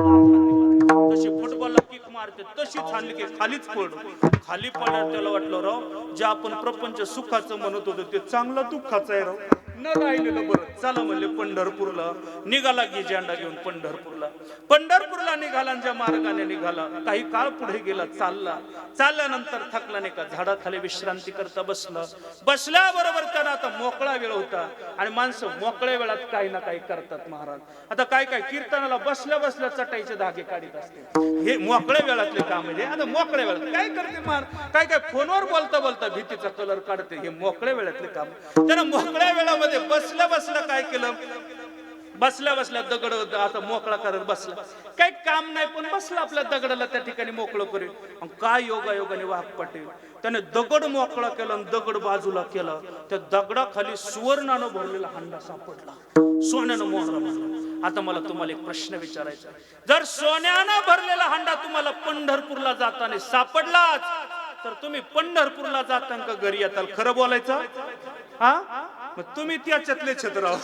तशी फुटबॉलला किक मारते तशीच हाणली की खालीच पडलो. खाली पडल्यावर त्याला वाटलं राव, जे आपण प्रपंच सुखाचं म्हणत होतो ते चांगलं दुःखाचं आहे राव. न राहिलेलं बरं. चला म्हणले पंढरपूरला. निघाला की झेंडा घेऊन पंढरपूरला निघाला. ज्या मार्गाने निघाला काही काळ पुढे गेला. चालल्यानंतर थकला नाही का झाडाखाली विश्रांती करता बसल्याबरोबर त्यांना आता मोकळा वेळ होता. आणि माणसं मोकळ्या वेळात काही ना काही करतात महाराज. आता काय कीर्तनाला बसल्या चटाईचे धागे काढीत असते. हे मोकळ्या वेळातले काम आहे. आता मोकळ्या वेळात काय करते महाराज? काय फोनवर बोलता भीतीचा कलर काढते. हे मोकळ्या वेळातले काम. त्यानं मोकळ्या वेळामध्ये बसल्या काय केलं? बसल्या दगड आता मोकळा करत बसला. काही काम नाही पण बसला आपल्या दगडाला त्या ठिकाणी मोकळं करेल. काय योगाने वाघ पाटील त्याने दगड मोकळा केला आणि दगड बाजूला केला. त्या दगडाखाली सुवर्णानं भरलेला हांडा सापडला. सोन्यानं मोहरा भरला. आता मला तुम्हाला एक प्रश्न विचारायचा. जर सोन्यानं भरलेला हांडा तुम्हाला पंढरपूरला जाताना सापडलाच तर तुम्ही पंढरपूरला जाताना का घरी येताल? खरं बोलायचं हा? मग तुम्ही त्याच्यातले छत्राव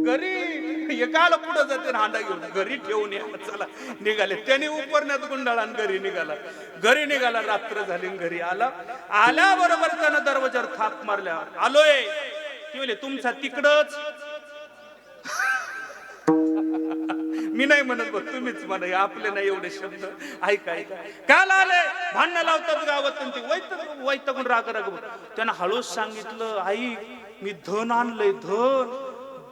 घरी एकाला पुढे जाते हांडा घेऊन घरी ठेवून या. चला निघाले. त्याने उपरण्यात गुंडाळा घरी निघाला. रात्र झाली घरी आल्याबरोबर त्यानं दरवाजावर थाप मारल्या. आलोय की म्हणले तुमचा तिकडच. मी नाही म्हणत बघ तुम्हीच म्हणा. आपले नाही एवढे शब्द. ऐका काल आले भांडण लावतात गावात. वैतगून राग त्यानं हळूच सांगितलं आई मी धन आणलंय.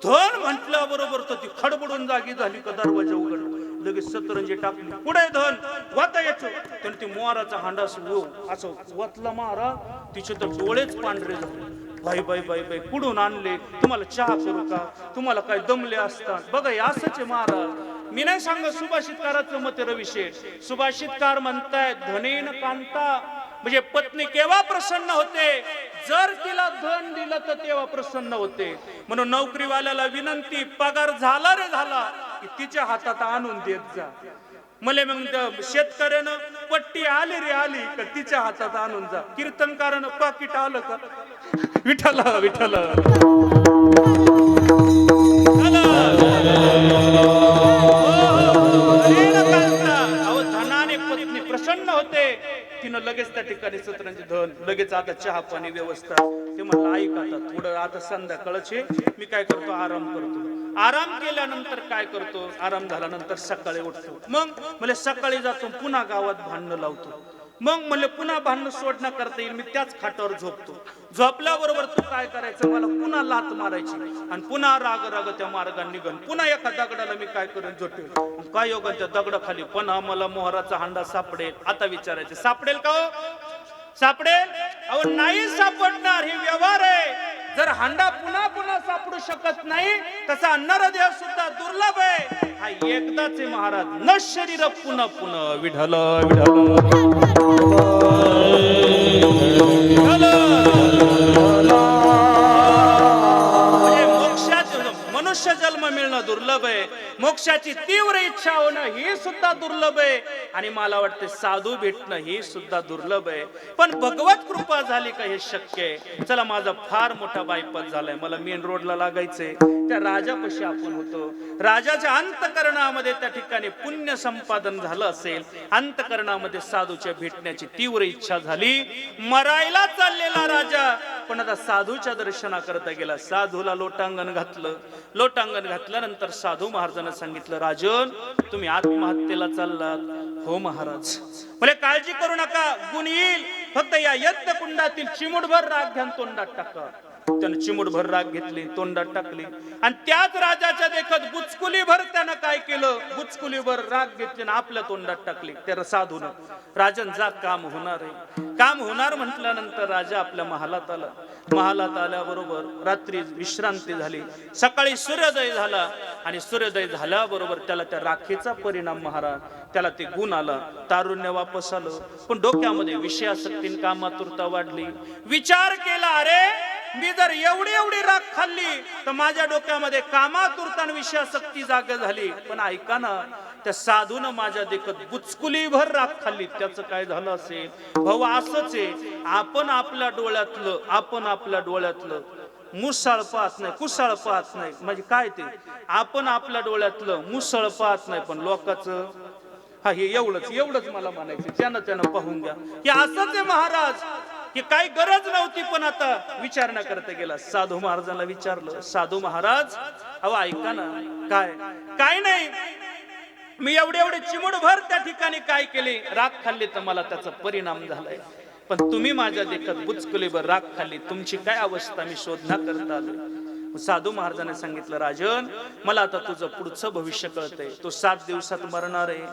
धन म्हटल्या बरोबर तर ती खडबडून जागी झाली का दरवाजा उघडला. लगेच सतरंजी टाकली. पुढे धन वाता यायचं. त्याने ती मोराचा हांडा असं वतला मारा. तिचे तर डोळेच पांढरे झाले. बाई कुठून आणले? तुम्हाला चहा करू का? तुम्हाला काय दमले असतात? बघा असंच आहे महाराज. मी नाही सांगत सुभाषितकाराचं मत रविशेठ. सुभाषितकार म्हणतायत धनेन कांता म्हणजे पत्नी केव्हा प्रसन्न होते? जर तिला धन दिलं तर तेव्हा प्रसन्न होते. म्हणून नोकरीवाल्याला विनंती पगार झाला की तिच्या हातात आणून देत जा. मले मग शेतकऱ्यानं पट्टी आली का तिच्या हातात आणून जा. कीर्तनकारानं पाकिट आलं का विठ्ठल धनाने पत्नी प्रसन्न होते. तिनं लगेच त्या ठिकाणी सतरांचे धन लगेच आता चहा पाणी व्यवस्था. ते म्हणलं ऐक आता थोडं आता संध्याकाळचे मी काय करतो आराम करतो. आराम केल्यानंतर काय करतो? आराम झाल्यानंतर सकाळी उठतो. मग म्हणजे सकाळी जातो पुन्हा गावात भांडणं लावतो. मग म्हणले पुन्हा भांडण सोडणं करता येईल. मी त्याच खाटावर झोपतो. झोपल्याबरोबर तू काय करायचं? मला पुन्हा लात मारायची आणि पुन्हा राग त्या मार्गाने निघन. पुन्हा एका दगडाला मी काय करेन? जोटेल. काय योगा त्या दगडाखाली पुन्हा मला मोहराचा हांडा सापडेल. आता विचारायचं सापडेल का हो? सापडेल? अहो नाही सापडणार. हे व्यवहार आहे. जर हांडा पुन्हा सापडू शकत नाही तसा नरदेह सुद्धा दुर्लभ आहे. हा एकदाच आहे महाराज. न शरीर पुन्हा विठ्ठल मनुष्य जन्म मिळणं दुर्लभ आहे. मोक्षाची तीव्र इच्छा होणं ही सुद्धा दुर्लभ आहे. आणि मला वाटते साधू भेटणं ही सुद्धा दुर्लभ आहे. पण भगवत कृपा झाली का हे शक्य आहे. चला माझा फार मोठा बायपास झालाय. मला मेन रोडला लागायचंय. त्या राजापाशी आपण होतो. राजाच्या अंतकरणामध्ये त्या ठिकाणी पुण्य संपादन झालं असेल. अंतकरणामध्ये साधूच्या भेटण्याची तीव्र इच्छा झाली. मरायला चाललेला राजा पण आता साधूच्या दर्शनाकरता गेला. साधूला लोटांगण घातल्यानंतर साधू महाराजांना सांगितलं राजन तुम्ही आत्महत्येला चाललात. हो महाराज. म्हणजे काळजी करू नका गुण येईल. फक्त या यज्ञ कुंडातील चिमुटभर राग घ्या तोंडात टाका. त्यानं चिमुटभर राग घेतली तोंडात टाकली आणि त्याच राजाच्या देखत बुचकुलीभर त्यानं काय केलं? बुचकुलीभर राग घेतली आणि आपल्या तोंडात टाकली. त्या साधून राजन जा काम होणार आहे. काम होणार म्हटल्यानंतर राजा आपल्या महालात आला. महालात आल्याबरोबर रात्री विश्रांती झाली. सकाळी सूर्योदय झाला आणि सूर्योदय झाल्याबरोबर त्याला त्या राखेचा परिणाम महाराज त्याला ते गुण आला. तारुण्य वापस आलं. पण डोक्यामध्ये विषयासक्ती कामातुरता वाढली. विचार केला अरे मी जर एवढी राग खाल्ली तर माझ्या डोक्यामध्ये कामातुरता आणि विषयासक्ती जागा झाली. पण ऐका ना त्या साधूनं माझ्या देखत बुचकुलीभर राग खाल्ली. त्याचं काय झालं असेल? भाऊ असंच आहे. आपण आपल्या डोळ्यातलं मुसळ पाहत नाही कुसळ पाहत नाही. म्हणजे काय ते आपण आपल्या डोळ्यातलं मुसळ पाहत नाही पण लोकांचं हा हे एवढंच मला म्हणायचं. त्यानं पाहून घ्या. हे असंच आहे महाराज. की काही गरज नव्हती, पण आता विचारणा करता गेला. साधू महाराजांना विचारलं, साधू महाराज अहो ऐका ना, काय काय नाही, मी एवढे चिमूटभर त्या ठिकाणी काय केले, राख खाल्ली तर मला त्याचा परिणाम झालाय. पण तुम्ही माझ्या देखत बुचकुलीभर राख खाल्ली, तुमची काय अवस्था मी शोधना करता आलो. साधू महाराजांनी सांगितलं, राजन मला आता तुझं पुढचं भविष्य कळतंय, तो 7 दिवसात मरणार आहे.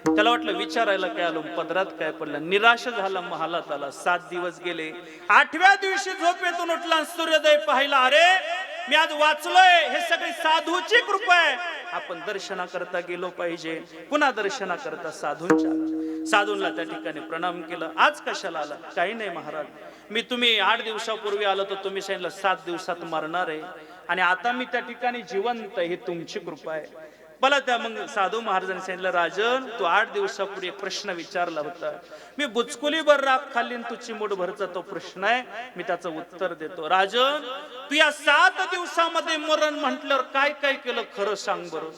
त्याला वाटलं विचारायला काय आलो, पदरात काय पडलं, निराश झाला, महालात आला. 7 दिवस गेले. 8व्या दिवशी झोपेतून उठला, सूर्योदय पाहिला. अरे मी आज वाचलोय, हे सगळी साधूची कृपा आहे. आपण दर्शना करता गेलो पाहिजे. पुन्हा दर्शना करता साधूंना त्या ठिकाणी प्रणाम केलं. आज कशाला आला? काही नाही महाराज, मी तुम्ही 8 दिवसापूर्वी आलो तर तुम्ही सांगितलं 7 दिवसात मरणार आहे, आणि आता मी त्या ठिकाणी जिवंत, ही तुमची कृपा आहे. मला त्या मग साधू महाराजांनी सांगितलं, राजन तू 8 दिवसापूर्वी एक प्रश्न विचारला होता, मी बुचकुलीभर राख खाल्ली तू चिमूटभरचा तो प्रश्न आहे, मी त्याचं उत्तर देतो. राजन तू या 7 दिवसामध्ये मरण म्हटल्यावर काय काय केलं, खरं सांग बरं.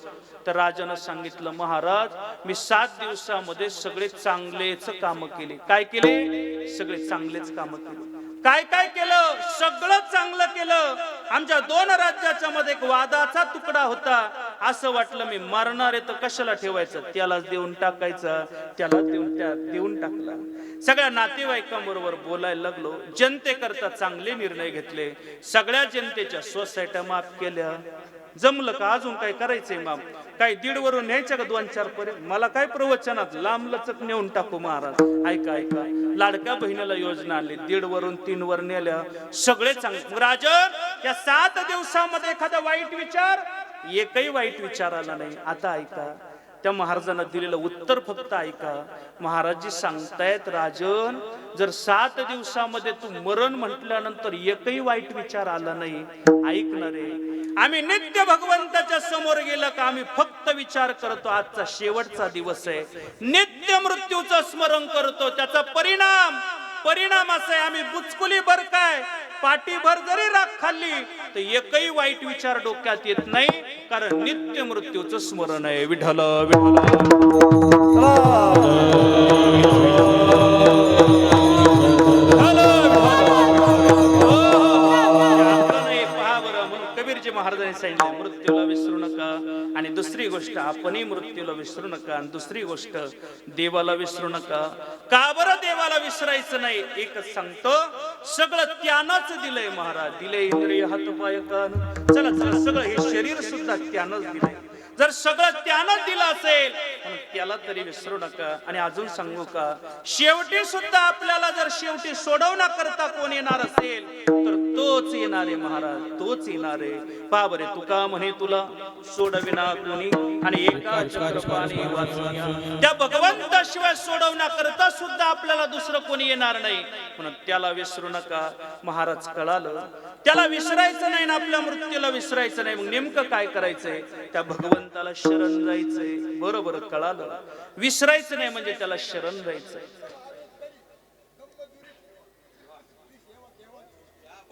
तर राजानं सांगितलं, महाराज मी 7 दिवसामध्ये सगळे चांगलेच काम केले. काय केले? सगळे चांगलेच काम केले. काय काय केलं? सगळं चांगलं केलं. आमच्या 2 राज्याच्या मध्ये एक वादाचा तुकडा होता. असं वाटलं मी मरणार आहे तर कशाला ठेवायचं, त्यालाच देऊन टाकायचं, त्याला देऊन टाकला. सगळ्या नातेवाईकांबरोबर बोलायला लागलो, जनतेकरता चांगले निर्णय घेतले. सगळ्या जनतेच्या सोसायट्या माफ केल्या. जमलं का? अजून काय करायचंय माफ? काय 1.5 वरून न्यायचं का 2-4 पर्यंत? मला काय प्रवचनात लांब लचक नेऊन टाकू महाराज. ऐका ऐका, लाडक्या बहिणीला योजना आणली, 1.5 वरून 3 वर नेल्या. सगळे चांगले. राजन या 7 दिवसामध्ये एखादा वाईट विचार, एकही वाईट विचार आला नाही. आता ऐका, त्या महाराजांना दिलेलं उत्तर फक्त ऐका. महाराजजी सांगतायत, राजन जर 7 दिवसामध्ये तू मरण म्हटल्यानंतर एकही वाईट विचार आला नाही, ऐकणार आहे, आम्ही नित्य भगवंताच्या समोर गेलं का आम्ही फक्त विचार करतो आजचा शेवटचा दिवस आहे, नित्य मृत्यूचं स्मरण करतो. त्याचा परिणाम असा आहे, आम्ही बुचकुलीभर काय पाठीभर जरी राख खाल्ली तर एकही वाईट विचार डोक्यात येत नाही, कारण नित्य मृत्यूचं स्मरण आहे. विठ्ठल कबीरजी महाराजांनी सांगितलं, मृत्यूला विसरू नका, आणि दुसरी गोष्ट आपणही मृत्यूला विसरू नका, आणि दुसरी गोष्ट देवाला विसरू नका. का बरं देवाला विसरायचं नाही? एकच सांगतो, सगळं त्यानंच दिलंय महाराज. दिले इंद्रिय हात पाय कान, चला सगळं हे शरीर सुद्धा त्यानंच दिलंय. जर सगळं त्यानं दिलं असेल त्याला तरी विसरू नका. आणि अजून सांगू का, शेवटी सुद्धा आपल्याला जर शेवटी सोडवणा करता कोण येणार असेल तर तोच येणार आहे महाराज, तोच येणार आहे. पहा बरे, तुका म्हणे तुला सोडविना कोणी, आणि एका चक्रपाणी वाचविना. त्या भगवंताशिवाय सोडवणा करता सुद्धा आपल्याला दुसरं कोणी येणार नाही, म्हणून त्याला विसरू नका. महाराज कळालं, त्याला विसरायचं नाही ना आपल्या मृत्यूला विसरायचं नाही. मग नेमकं काय करायचंय? त्या भगवंताला शरण जायचंय. बरोबर कळालं, विसरायचं नाही म्हणजे त्याला शरण जायचंय.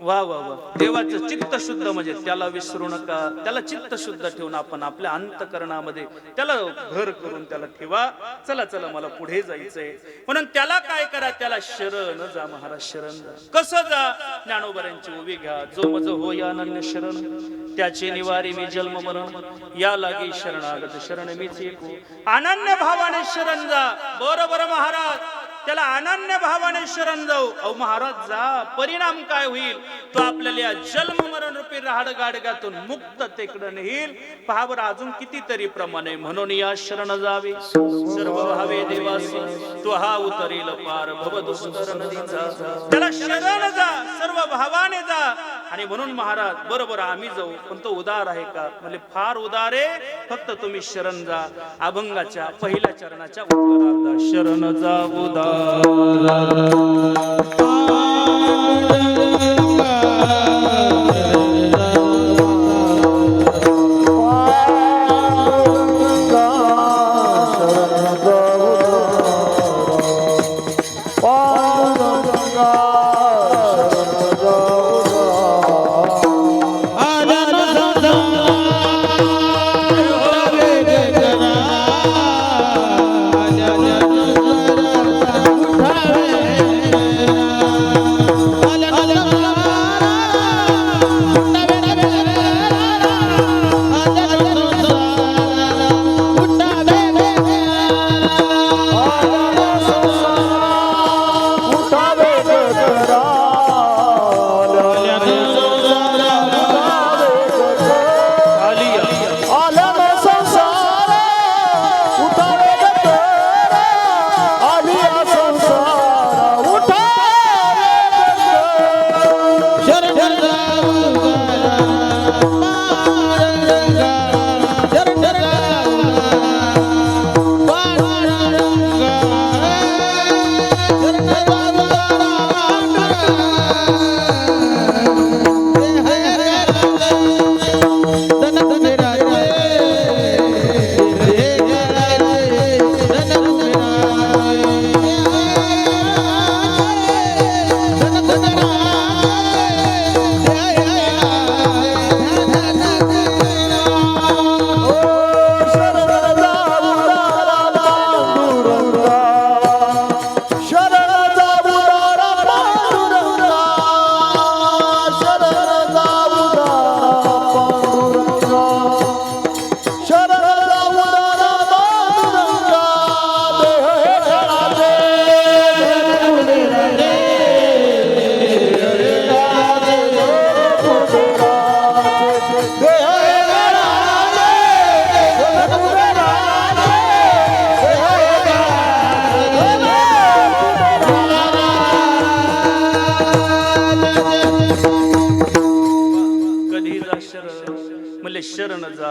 वा वा वा, देवाचं चित्त शुद्ध म्हणजे त्याला विसरू नका. त्याला चित्त शुद्ध ठेवून आपण आपल्या अंतकरणामध्ये त्याला घर करून त्याला ठेवा. चला मला पुढे जायचंय, म्हणून त्याला काय करा, त्याला शरण जा महाराज, शरण जा. कसं जा? ज्ञानोबरांची उभी घ्या. जो मज होय अनन्य शरण, त्याचे निवारी मी जन्म मरण, या लागी शरणागत शरण मीच एकू. अनन्य भावाने शरण जा. बरोबर महाराज, त्याला अनन्य भावाने शरण जाऊ. अहो महाराज जा, परिणाम काय होईल? तो आपल्याला या जन्म मरण रूपी राहड गाडग्यातून मुक्ततेकडे नेईल. पहा बरं, अजून कितीतरी प्रमाणे, म्हणून या शरण जावे सर्व भावे देवासी, तो हा उतरील पार भव दुष्कर नदीचा. त्याला शरण जा, सर्व भावाने जा. आणि म्हणून महाराज बरोबर आम्ही जाऊ, पण तो उदार आहे का? म्हणजे फार उदार आहे. फक्त तुम्ही शरण जा. अभंगाच्या पहिल्या चरणाच्या उत्तरार्धात शरण जा उदार.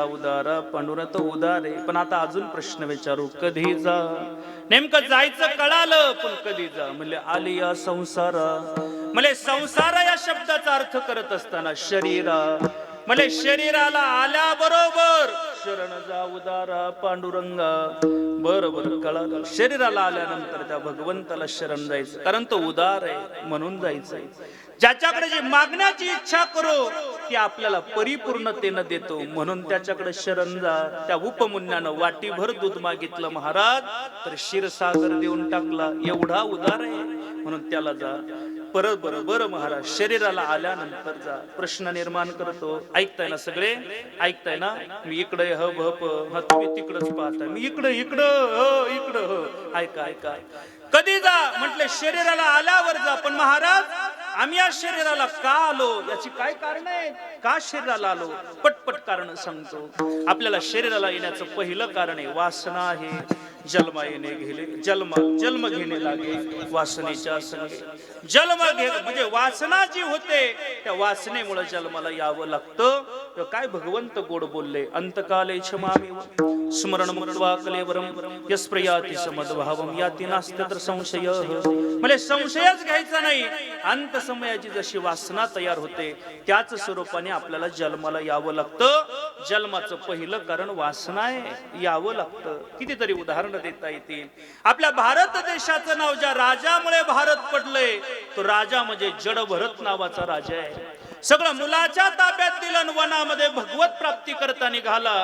उदारा पांडुरंग तो उदारे. पण आता अजून प्रश्न विचारू, कधी जा? नेमकं जायचं कळालं, पण कधी जा? म्हणले आली या संसारा. म्हणजे संसार या शब्दाचा अर्थ करत असताना शरीरा, म्हणजे शरीराला आल्याबरोबर शरण जा उदारा पांडुरंगा. बरोबर कळालं. शरीराला आल्यानंतर त्या भगवंताला शरण जायचं, कारण तो उदार आहे म्हणून जायचंय. ज्याच्याकडे जी मागण्याची इच्छा करू ती आपल्याला परिपूर्णतेनं देतो, म्हणून त्याच्याकडे शरण जा. त्या उपमुन्यानं वाटीभर दूध मागितलं महाराज, तर क्षीरसागर देऊन टाकला. एवढा उदार आहे म्हणून त्याला जा. परत बरोबर महाराज शरीराला आल्यानंतर जा. प्रश्न निर्माण करतो. ऐकताय ना सगळे? ऐकताय ना? मी इकडे ह भप, हा तुम्ही तिकडच पाहताय, मी इकडं इकडं. ऐका ऐका. कधी जा म्हटले? शरीराला आल्यावर जा. पण महाराज आम्ही या शरीराला का आलो, याची काय कारण आहे? का शरीराला आलो? पटपट कारण सांगतो. आपल्याला शरीराला येण्याचं पहिलं कारण आहे वासना आहे. जन्म येणे गेले, जन्म घेणे लागे वासनेच्या संगे. जन्म घे म्हणजे वासना जी होते त्या वासनेमुळे जन्माला यावं लागतं. काय भगवंत गोड बोलले, अंतकाले क्षमामी स्मरण मुक्त्वा कलेवरम यस्प्रयाति समद्भावम याति नास्त्यत्र संशय. म्हणजे संशयच घ्यायचा नाही. अंत समयाची जशी वासना तयार होते त्याच स्वरूपाने आपल्याला जन्माला यावं लागतं. जन्माचं पहिलं कारण वासना आहे, यावं लागतं. कितीतरी उदाहरण देता येतील. आपल्या भारत देशाचं नाव ज्या राजामुळे भारत पडलंय तो राजा म्हणजे जड भरत नावाचा राजा आहे. सगळं मुलाच्या ताब्यात दिलं, वनामध्ये भगवत प्राप्ती करता निघाला.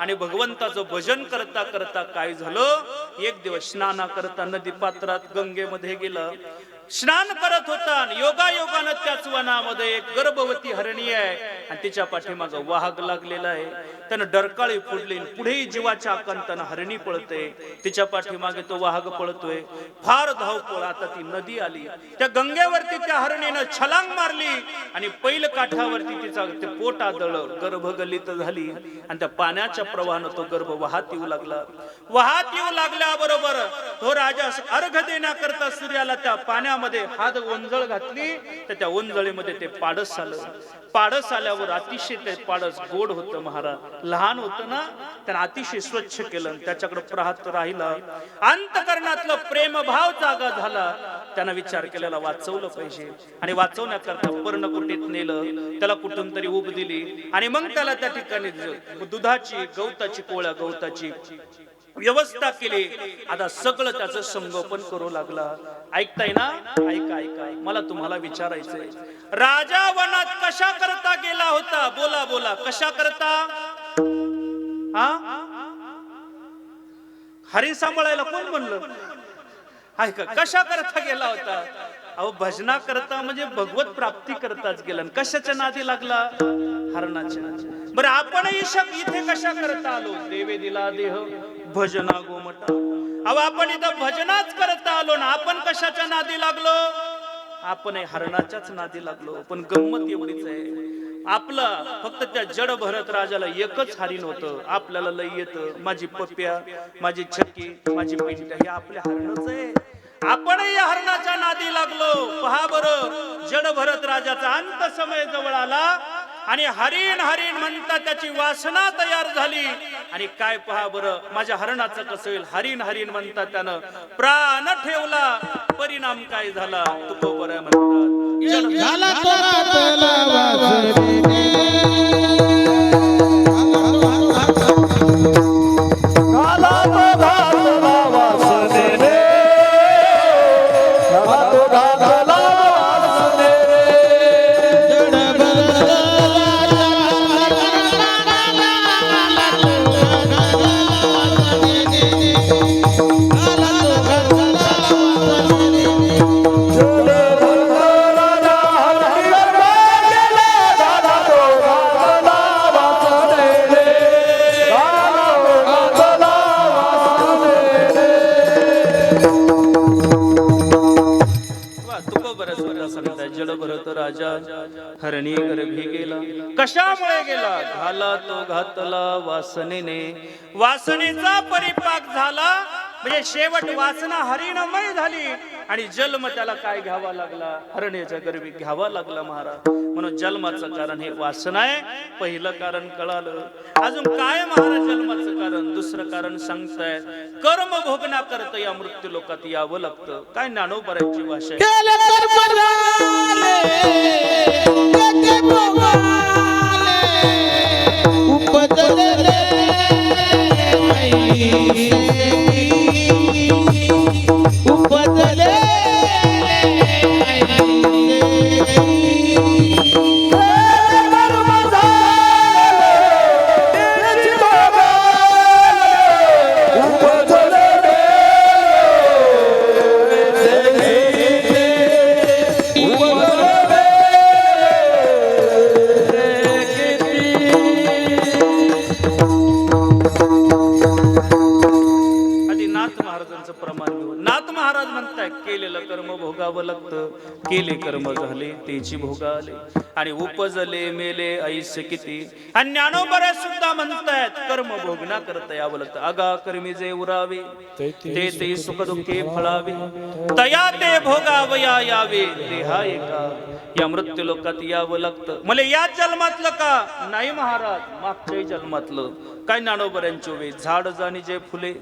आणि भगवंताचं भजन करता करता काय झालं, एक दिवस स्नाना करता नदी पात्रात गंगेमध्ये गेला. स्नान करत होता. योगायोगानं त्याच वनामध्ये एक गर्भवती हरणी आहे आणि तिच्या पाठीमागं वाहक लागलेला आहे. त्यानं डरकाळी फोडली. पुढेही जीवाच्या आकांतानं हरणी पळते, तिच्या पाठीमागे तो वाहक पळतोय. फार धावपळ. आता ती नदी आली. त्या गंगेवरती त्या हरणीनं छलांग मारली आणि पैल काठावरती तिचा ते पोट आदळलं. गर्भ गलित झाली आणि त्या पाण्याच्या प्रवाहानं तो गर्भ वाहत येऊ लागला. वाहत येऊ लागल्याबरोबर तो राजा अर्घ देण्याकरता सूर्याला त्या पाण्यामध्ये हात ओंजळ घातली, तर त्या ओंजळीमध्ये ते पाडस आलं. पाडस आल्यावर अतिशय ते पाडस गोड होतं महाराज. लहान होतं ना, त्यानं अतिशय स्वच्छ केलं. त्याच्याकडे पाहत राहिला. अंतकरणातलं प्रेमभाव जागा झाला. त्यानं विचार केलेला वाचवलं पाहिजे आणि वाचवण्याकरता पर्णकुटीत नेलं. त्याला कुठून तरी उब दिली आणि मग त्याला त्या ठिकाणी दुधाची गवताची पोळ्या गवताची व्यवस्था केली. आता सगळं त्याचं संगोपन करू लागला. ऐकताय ना? ऐका ऐका. मला तुम्हाला विचारायचंय, राजा वनात कशा करता गेला होता? बोला बोला, कशा करता? हरी सांभाळायला कोण म्हणलं? ऐका, कशा करता गेला होता? अहो भजना करता म्हणजे भगवत प्राप्ती करताच गेला. कशाच्या नादी लागला? हरणाच्या. बरं आपणही इथे कशा करता आलो? देवे दिला देह भजना गोमटा. अहो आपण इथं भजनाच करता आलो ना, आपण कशाच्या नादी लागलो? आपण हरणाच्याच नादी लागलो. पण गंमत एवढीच आहे, आपलं फक्त त्या जड भरत राजाला एकच हरिण होतं. आपल्याला लय येतं. माझी पप्प्या, माझी छक्की, माझी पिंट्या हे आपल्या हरणच आहे. आपणही या हरणाच्या नादी लागलो. पहा बरं, जड भरत राजाचा अंत समय जवळ आला आणि हरिण हरिण म्हणता त्याची वासना तयार झाली. आणि काय पहा बरं, माझ्या हरणाचं कसं होईल? हरिण हरिण म्हणता त्यानं प्राण ठेवला. परिणाम काय झाला? तुको बरं म्हणतात झाला तो घातला वासनेने. घाला तो घातला वासनेने, घाला तो घातला वासनेने. जड भरत जड भरत राजा हरणी गर्भी गेला. कशामुळे गेला? घाला तो घातला वासनेने. वासनेचा परिपाक झाला म्हणजे शेवट वासना हरिणमय झाली आणि जन्म त्याला काय घ्यावा लागला, हरण्याच्या गर्भी घ्यावा लागला महाराज. म्हणून जन्माचं कारण हे वासना आहे. पहिलं कारण कळालं. अजून काय महाराज जन्माचं कारण? दुसरं कारण सांगतायत, कर्म भोगना करता या मृत्यू लोकात यावं लागतं. काय ज्ञानोबरांची भाषा आहे. केले कर्म झाले, त्याचे भोगाले, उपजलेले ऐसे, उपजलेले केलेलं कर्म भोगावं लागतं. केले कर्म झाले तेची भोगाले आणि उपजले मेले ऐसे किती. आणि ज्ञानोबरे सुद्धा म्हणतायत कर्म भोगना करता यावं लागतं. आगा कर्मी जे उरावे ते सुख दुःखे फळावे, तया ते भोगावया यावे देहा एका. या मृत्यू लोकात यावं लागतं. मला या जन्मातलं का नाही महाराज, मागच्या जन्मातलं. काय ज्ञानोबऱ्यांचे वे झाड जाणी जे फुले,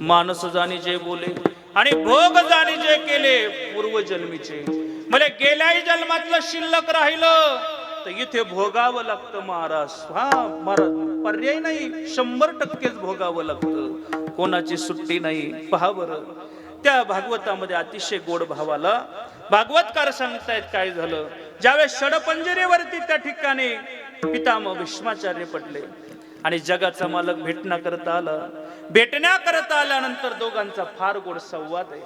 मानस जाणी जे बोले आणि भोग जाणी जे केले पूर्वजन्मीचे. मला गेल्याही जन्मातलं शिल्लक राहिलं तर इथे भोगावं लागतं महाराज. हा महाराज, पर्याय नाही, 100%च भोगावं लागतं. कोणाची सुट्टी नाही. पहा बरं, त्या भागवतामध्ये अतिशय गोड भावाला भागवतकार सांगतायत काय झालं. ज्यावेळेस षडपंजरीवरती त्या ठिकाणी पितामह भीष्माचार्य पडले आणि जगाचा मालक भेटण्याकरता आला. भेटण्याकरता आल्यानंतर दोघांचा फार गोड संवाद आहे.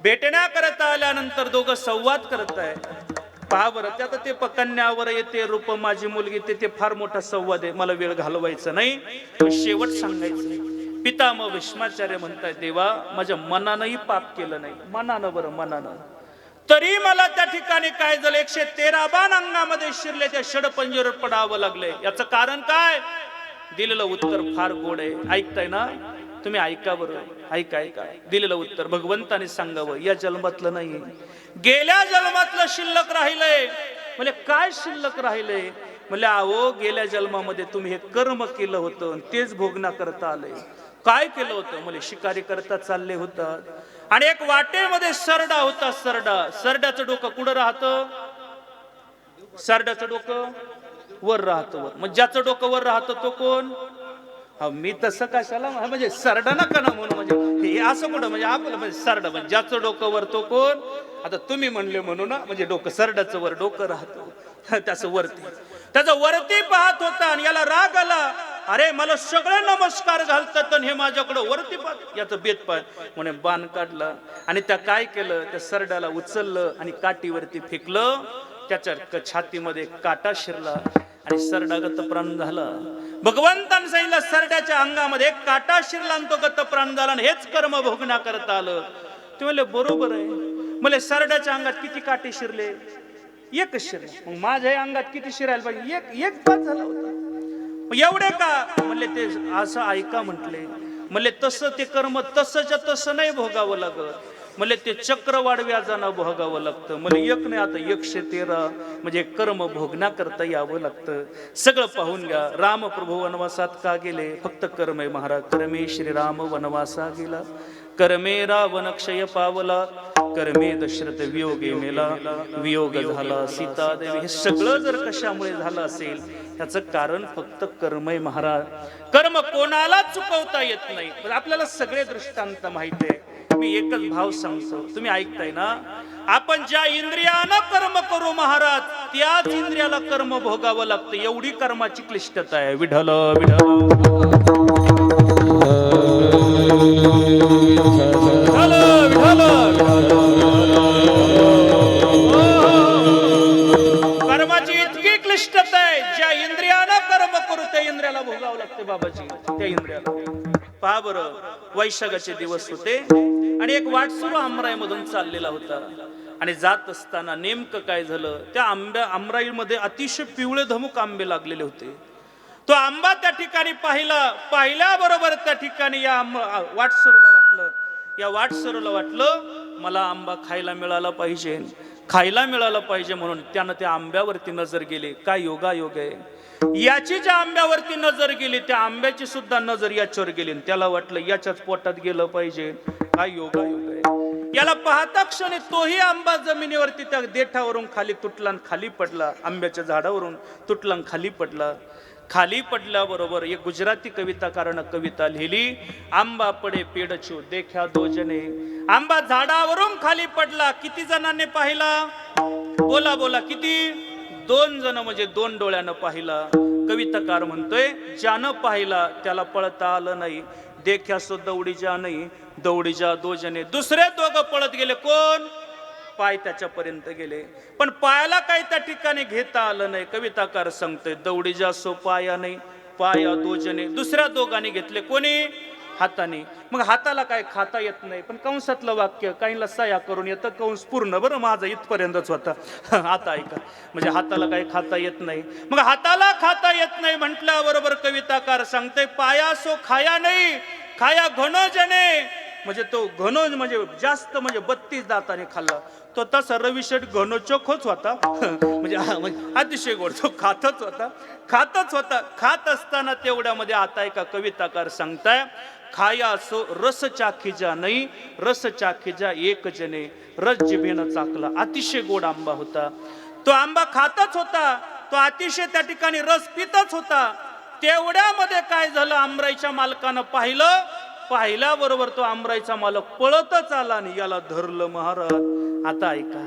भेटण्याकरता आल्यानंतर दोघं संवाद करत आहे. पहा बरं, त्यात ते कन्यावर येते रूप माझी मुलगी, ते फार मोठा संवाद आहे. मला वेळ घालवायचा नाही, शेवट सांगायचं. पितामह भीष्माचार्य म्हणताय, देवा माझ्या मनानंही पाप केलं नाही. मनानं बरं, मनानं तरी मला त्या ठिकाणी काय झालं, 113 बाण अंगामध्ये शिरले, त्या षडपंजर पडावं लागले. याचं कारण काय? दिलेलं उत्तर फार गोड आहे. ऐकताय ना तुम्ही? ऐका बरं, ऐका ऐका. दिलेलं उत्तर भगवंताने सांगावं. या जन्मातलं नाही, गेल्या जन्मातलं शिल्लक राहिलंय. म्हणजे काय शिल्लक राहिलंय? म्हणजे अहो, गेल्या जन्मामध्ये तुम्ही हे कर्म केलं होतं, तेच भोगना करता आलंय. काय केलं होतं? म्हणजे शिकारी करता चालले होतात आणि एक वाटेमध्ये सरडा होता. सरड्याचं डोकं कुठं राहतं? सरड्याचं डोकं वर राहतं. मग ज्याचं डोकं वर राहतं तो कोण? मी तसं कशाला म्हणजे सरडा नका ना म्हणून, म्हणजे हे असं कुठं म्हणजे आपलं म्हणजे सरडा म्हणजे ज्याचं डोकं वर तो कोण? आता तुम्ही म्हणले म्हणून ना, म्हणजे डोकं सरड्याचं वर डोकं राहतं, त्याचं वरती, त्याचं वरती पाहत होता आणि याला राग आला. अरे मला सगळे नमस्कार घालतात आणि हे माझ्याकडे वरती पाहत. याचं बेत पाय म्हणे बाण काढला आणि त्या काय केलं, त्या सरड्याला उचललं आणि काठीवरती फेकलं. त्याच्या छातीमध्ये काटा शिरला आणि सरडा गतप्राण झाला. भगवंताने सांगितलं, सरड्याच्या अंगामध्ये काटा शिरला आणि तो गतप्राण झाला आणि हेच कर्म भोगना करता आलं. ते म्हणले बरोबर आहे. मला सरड्याच्या अंगात किती काटे शिरले? एकच शिरले. मग माझ्या अंगात किती शिरायला पाहिजे? एक पाच झाला होता. एवढे का? म्हणले ते असं ऐका म्हटले. म्हणले तसं ते कर्म तसंच्या तसं नाही भोगावं लागत. म्हणजे ते चक्रवाढ व्याजानं भोगावं लागतं. म्हणजे एक नाही, आता 113 म्हणजे कर्म भोगना करता यावं लागतं. सगळं पाहून घ्या. राम प्रभू वनवासात का गेले? फक्त कर्म आहे महाराज. कर्मे श्रीराम वनवासा गेला, कर्मे रावण क्षय पावला, कर्मे दशरथ वियोगे मेला, वियोग झाला सीता देवी. हे सगळं जर कशामुळे झालं असेल, याचं कारण फक्त कर्म आहे महाराज. कर्म कोणाला चुकवता येत नाही. आपल्याला सगळे दृष्टांत माहिती आहे. मी एकच भाव सांगतो, तुम्ही ऐकताय ना? आपण ज्या इंद्रियानं कर्म करू महाराज, त्याच इंद्रियाला कर्म भोगावं लागतं. एवढी कर्माची क्लिष्टता आहे. विठ्ठल कर्माची इतकी क्लिष्टता आहे. ज्या इंद्रियानं कर्म करू त्या इंद्रियाला भोगावं लागते बाबाजी. त्या इंद्रियाला पहा बरं, वैशाखाचे दिवस होते आणि एक वाटसरू आमराईमधून चाललेला होता आणि जात असताना नेमकं काय झालं, त्या आमराईमध्ये अतिशय पिवळे धमुक आंबे लागलेले होते. तो आंबा त्या ठिकाणी पाहिल्याबरोबर त्या ठिकाणी या वाटसरूला वाटलं या वाटसरूला वाटलं मला आंबा खायला मिळाला पाहिजे, खायला मिळाला पाहिजे, म्हणून त्यानं त्या आंब्यावरती नजर गेली. काय योगायोग आहे, याची ज्या आंब्यावरती नजर गेली त्या आंब्याची सुद्धा नजर याच्यावर गेली. त्याला वाटलं याच्याच पोटात गेलं पाहिजे. काय योगायोग आहे. याला पाहता क्षणी तोही आंबा जमिनीवरती त्या देठावरून खाली तुटला आणि खाली पडला. आंब्याच्या झाडावरून तुटला आणि खाली पडला. खाली पडल्याबरोबर एक गुजराती कविताकारानं कविता लिहिली, आंबा पडे पेड़ छू देखा दो जने. आंबा झाडावरून खाली पडला, किती जणांनी पाहिला? बोला बोला किती? 2 जण, म्हणजे 2 डोळ्यानं पाहिला. कविताकार म्हणतोय ज्यानं पाहिला त्याला पळता आलं नाही. देखा सो दौडी जा नाही, दौडी जा 2 जने. दुसरे 2 पळत गेले. कोण? पाय त्याच्यापर्यंत गेले, पण पायाला काही त्या ठिकाणी घेता आलं नाही. कविताकार सांगतोय दौडी जा सो पाया नाही, पाया 2 जने. दुसऱ्या 2घांनी घेतले. कोणी? हाताने. मग हाताला काय खाता येत नाही, पण कंसातलं वाक्य काहींना सया करून येतं. कंस पूर्ण बरं माझा इथपर्यंतच होता. आता ऐका, म्हणजे हाताला काही खाता येत नाही. मग हाताला खाता येत नाही म्हटल्याबरोबर कविताकार सांगते पाया सो खाया नाही, खाया घनो जने. म्हणजे तो घनो म्हणजे जास्त, म्हणजे 32 दाताने खाल्ला. तो तसा रविशेठ घनोचोखच होता. म्हणजे अतिशय गोड. तो खातच होता. खात असताना तेवढ्यामध्ये आता एका कविताकार सांगताय खाया सो रस चाखीजा नाही, रस चाखीजा 1 जने. रस जिभेनं चाकला. अतिशय गोड आंबा होता. तो आंबा खातच होता, तो अतिशय त्या ठिकाणी रस पितच होता. तेवढ्यामध्ये काय झालं, आंब्याच्या मालकानं पाहिल्याबरोबर तो आंब्याचा मालक पळतच आला आणि याला धरलं महाराज. आता ऐका,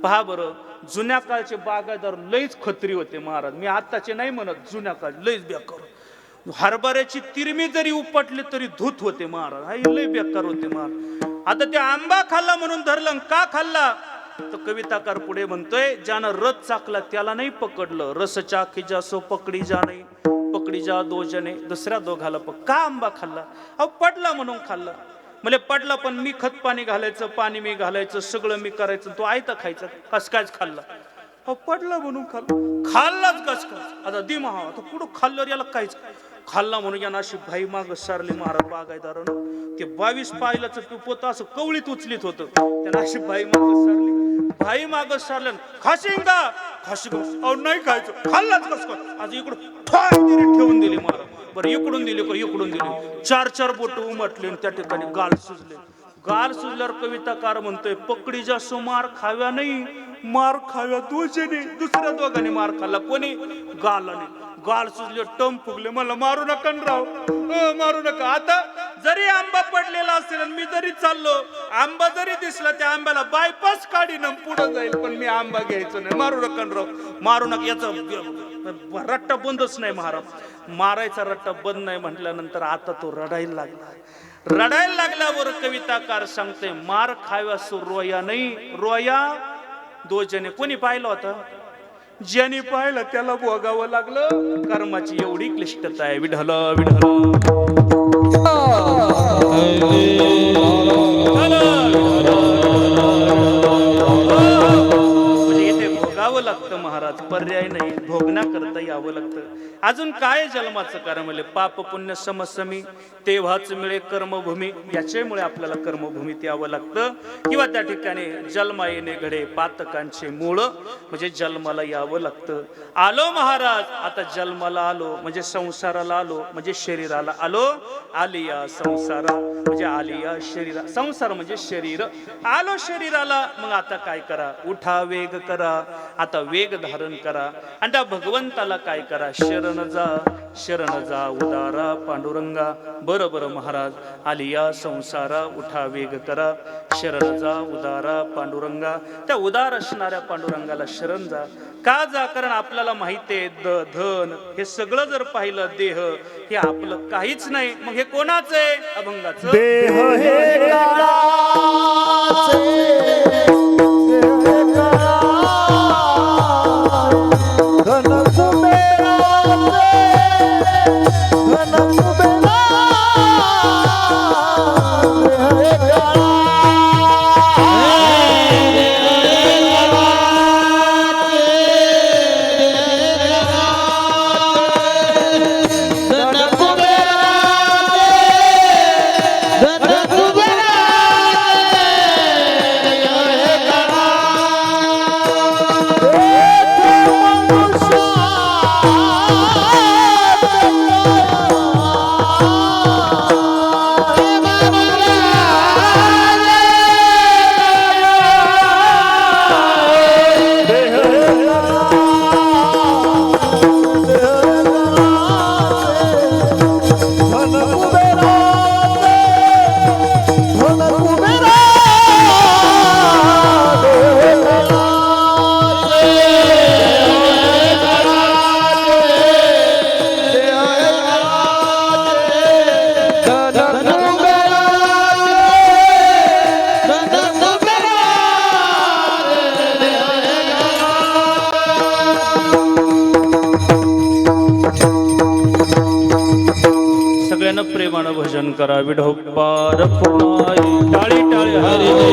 पहा बरं, जुन्या काळचे बागायतदार लईच खत्री होते महाराज. मी आताचे नाही म्हणत, जुन्या काळ लईच बेकार. हरभऱ्याची तिरमी जरी उपटली तरी धूत होते महाराज. हा लई बेकार होते महाराज. आता ते आंबा खाल्ला म्हणून धरलं. का खाल्ला? तर कविताकार पुढे म्हणतोय ज्यानं रस चाकला त्याला नाही पकडलं. रस चाखीजा सो पकडी जा नाही, पकडी जा 2 जने. दुसऱ्या 2घाला का आंबा खाल्ला? अहो पडला म्हणून खाल्ला. म्हणजे पडला, पण मी खत पाणी घालायचं, पाणी मी घालायचं, सगळं मी करायचं, तो आयता खायचा. कस कायच खाल्ला? अहो पडला म्हणून खाल्लाच कस काय? आता दिमा आता पुढं खाल्ल्यावर याला काहीच खाल्ला म्हणून यानं अशी भाई माग सारली महाराज बागायदारानं. ते 22 पायलाचं पोत असं कवळीत उचलीत होतं. त्यानं अशी भाई माग सारली. भाई माग सारलं. खाशिंगा अहो नाही खायचं. खाल्लाच कस काय? आज इकडं ठेवून दिली महाराज. बरं इकडून दिली का? इकडून दिली. 4 बोट उमटले त्या ठिकाणी गाल सुजले. गाल सुजल्यावर कविताकार म्हणतोय पकडी जास्त मार खाव्या नाही, मार खाव्या 2 जने. दुसऱ्या 2घांनी मार खाल्ला. कोणी? गालाने. गाल सुजले, टम फुगले. मला मारू नका राव, मारू नका. आता जरी आंबा पडलेला असेल, मी जरी चाललो, आंबा जरी दिसला, त्या आंब्याला बायपास काढीन पुढे जाईल, पण मी आंबा घ्यायचो नाही. मारू नका राव, मारू नका. याचा रट्टा बंदच नाही महाराज. मारायचा रट्टा बंद नाही म्हटल्यानंतर आता तो रडायला लागल्यावर कविताकार सांगते मार खाव्या सो रोया नाही, रोया 2 जने. कोणी पाहिलं होतं? ज्याने पाहिलं त्याला भोगावं लागलं. कर्माची एवढी क्लिष्टता आहे. विढल म्हणजे इथे भोगावं लागतं महाराज, पर्याय नाही. भोगण्याकरता यावं लागतं. अजून काय जन्माचं कारण? म्हणजे पाप पुण्य समसमी तेव्हाच मिळे कर्मभूमी. याच्यामुळे आपल्याला कर्मभूमीत यावं लागतं. किंवा त्या ठिकाणी जन्मा येणे घडे पातकांचे मूळ, म्हणजे जन्माला यावं लागतं. आलो महाराज, आता जन्माला आलो म्हणजे संसाराला आलो, म्हणजे शरीराला आलो. आलिया संसारा म्हणजे आलिया शरीरा. संसार म्हणजे शरीर. आलो शरीराला. मग आता काय करा? उठा वेग करा. आता वेग धारण करा आणि त्या भगवंताला काय करा? शरण जा उदारा पांडुरंगा. बरोबर महाराज. आलिया संसारा, उठा वेग करा, शरण जा उदारा पांडुरंगा. त्या उदार असणाऱ्या पांडुरंगाला शरण जा. का जा? कारण आपल्याला माहिती आहे धन हे सगळं जर पाहिलं, देह हे आपलं काहीच नाही. मग हे कोणाचं आहे? अभंगाचं. देह हे दर्शन करा विठोबा रखुमाई टाळी टाळी हरी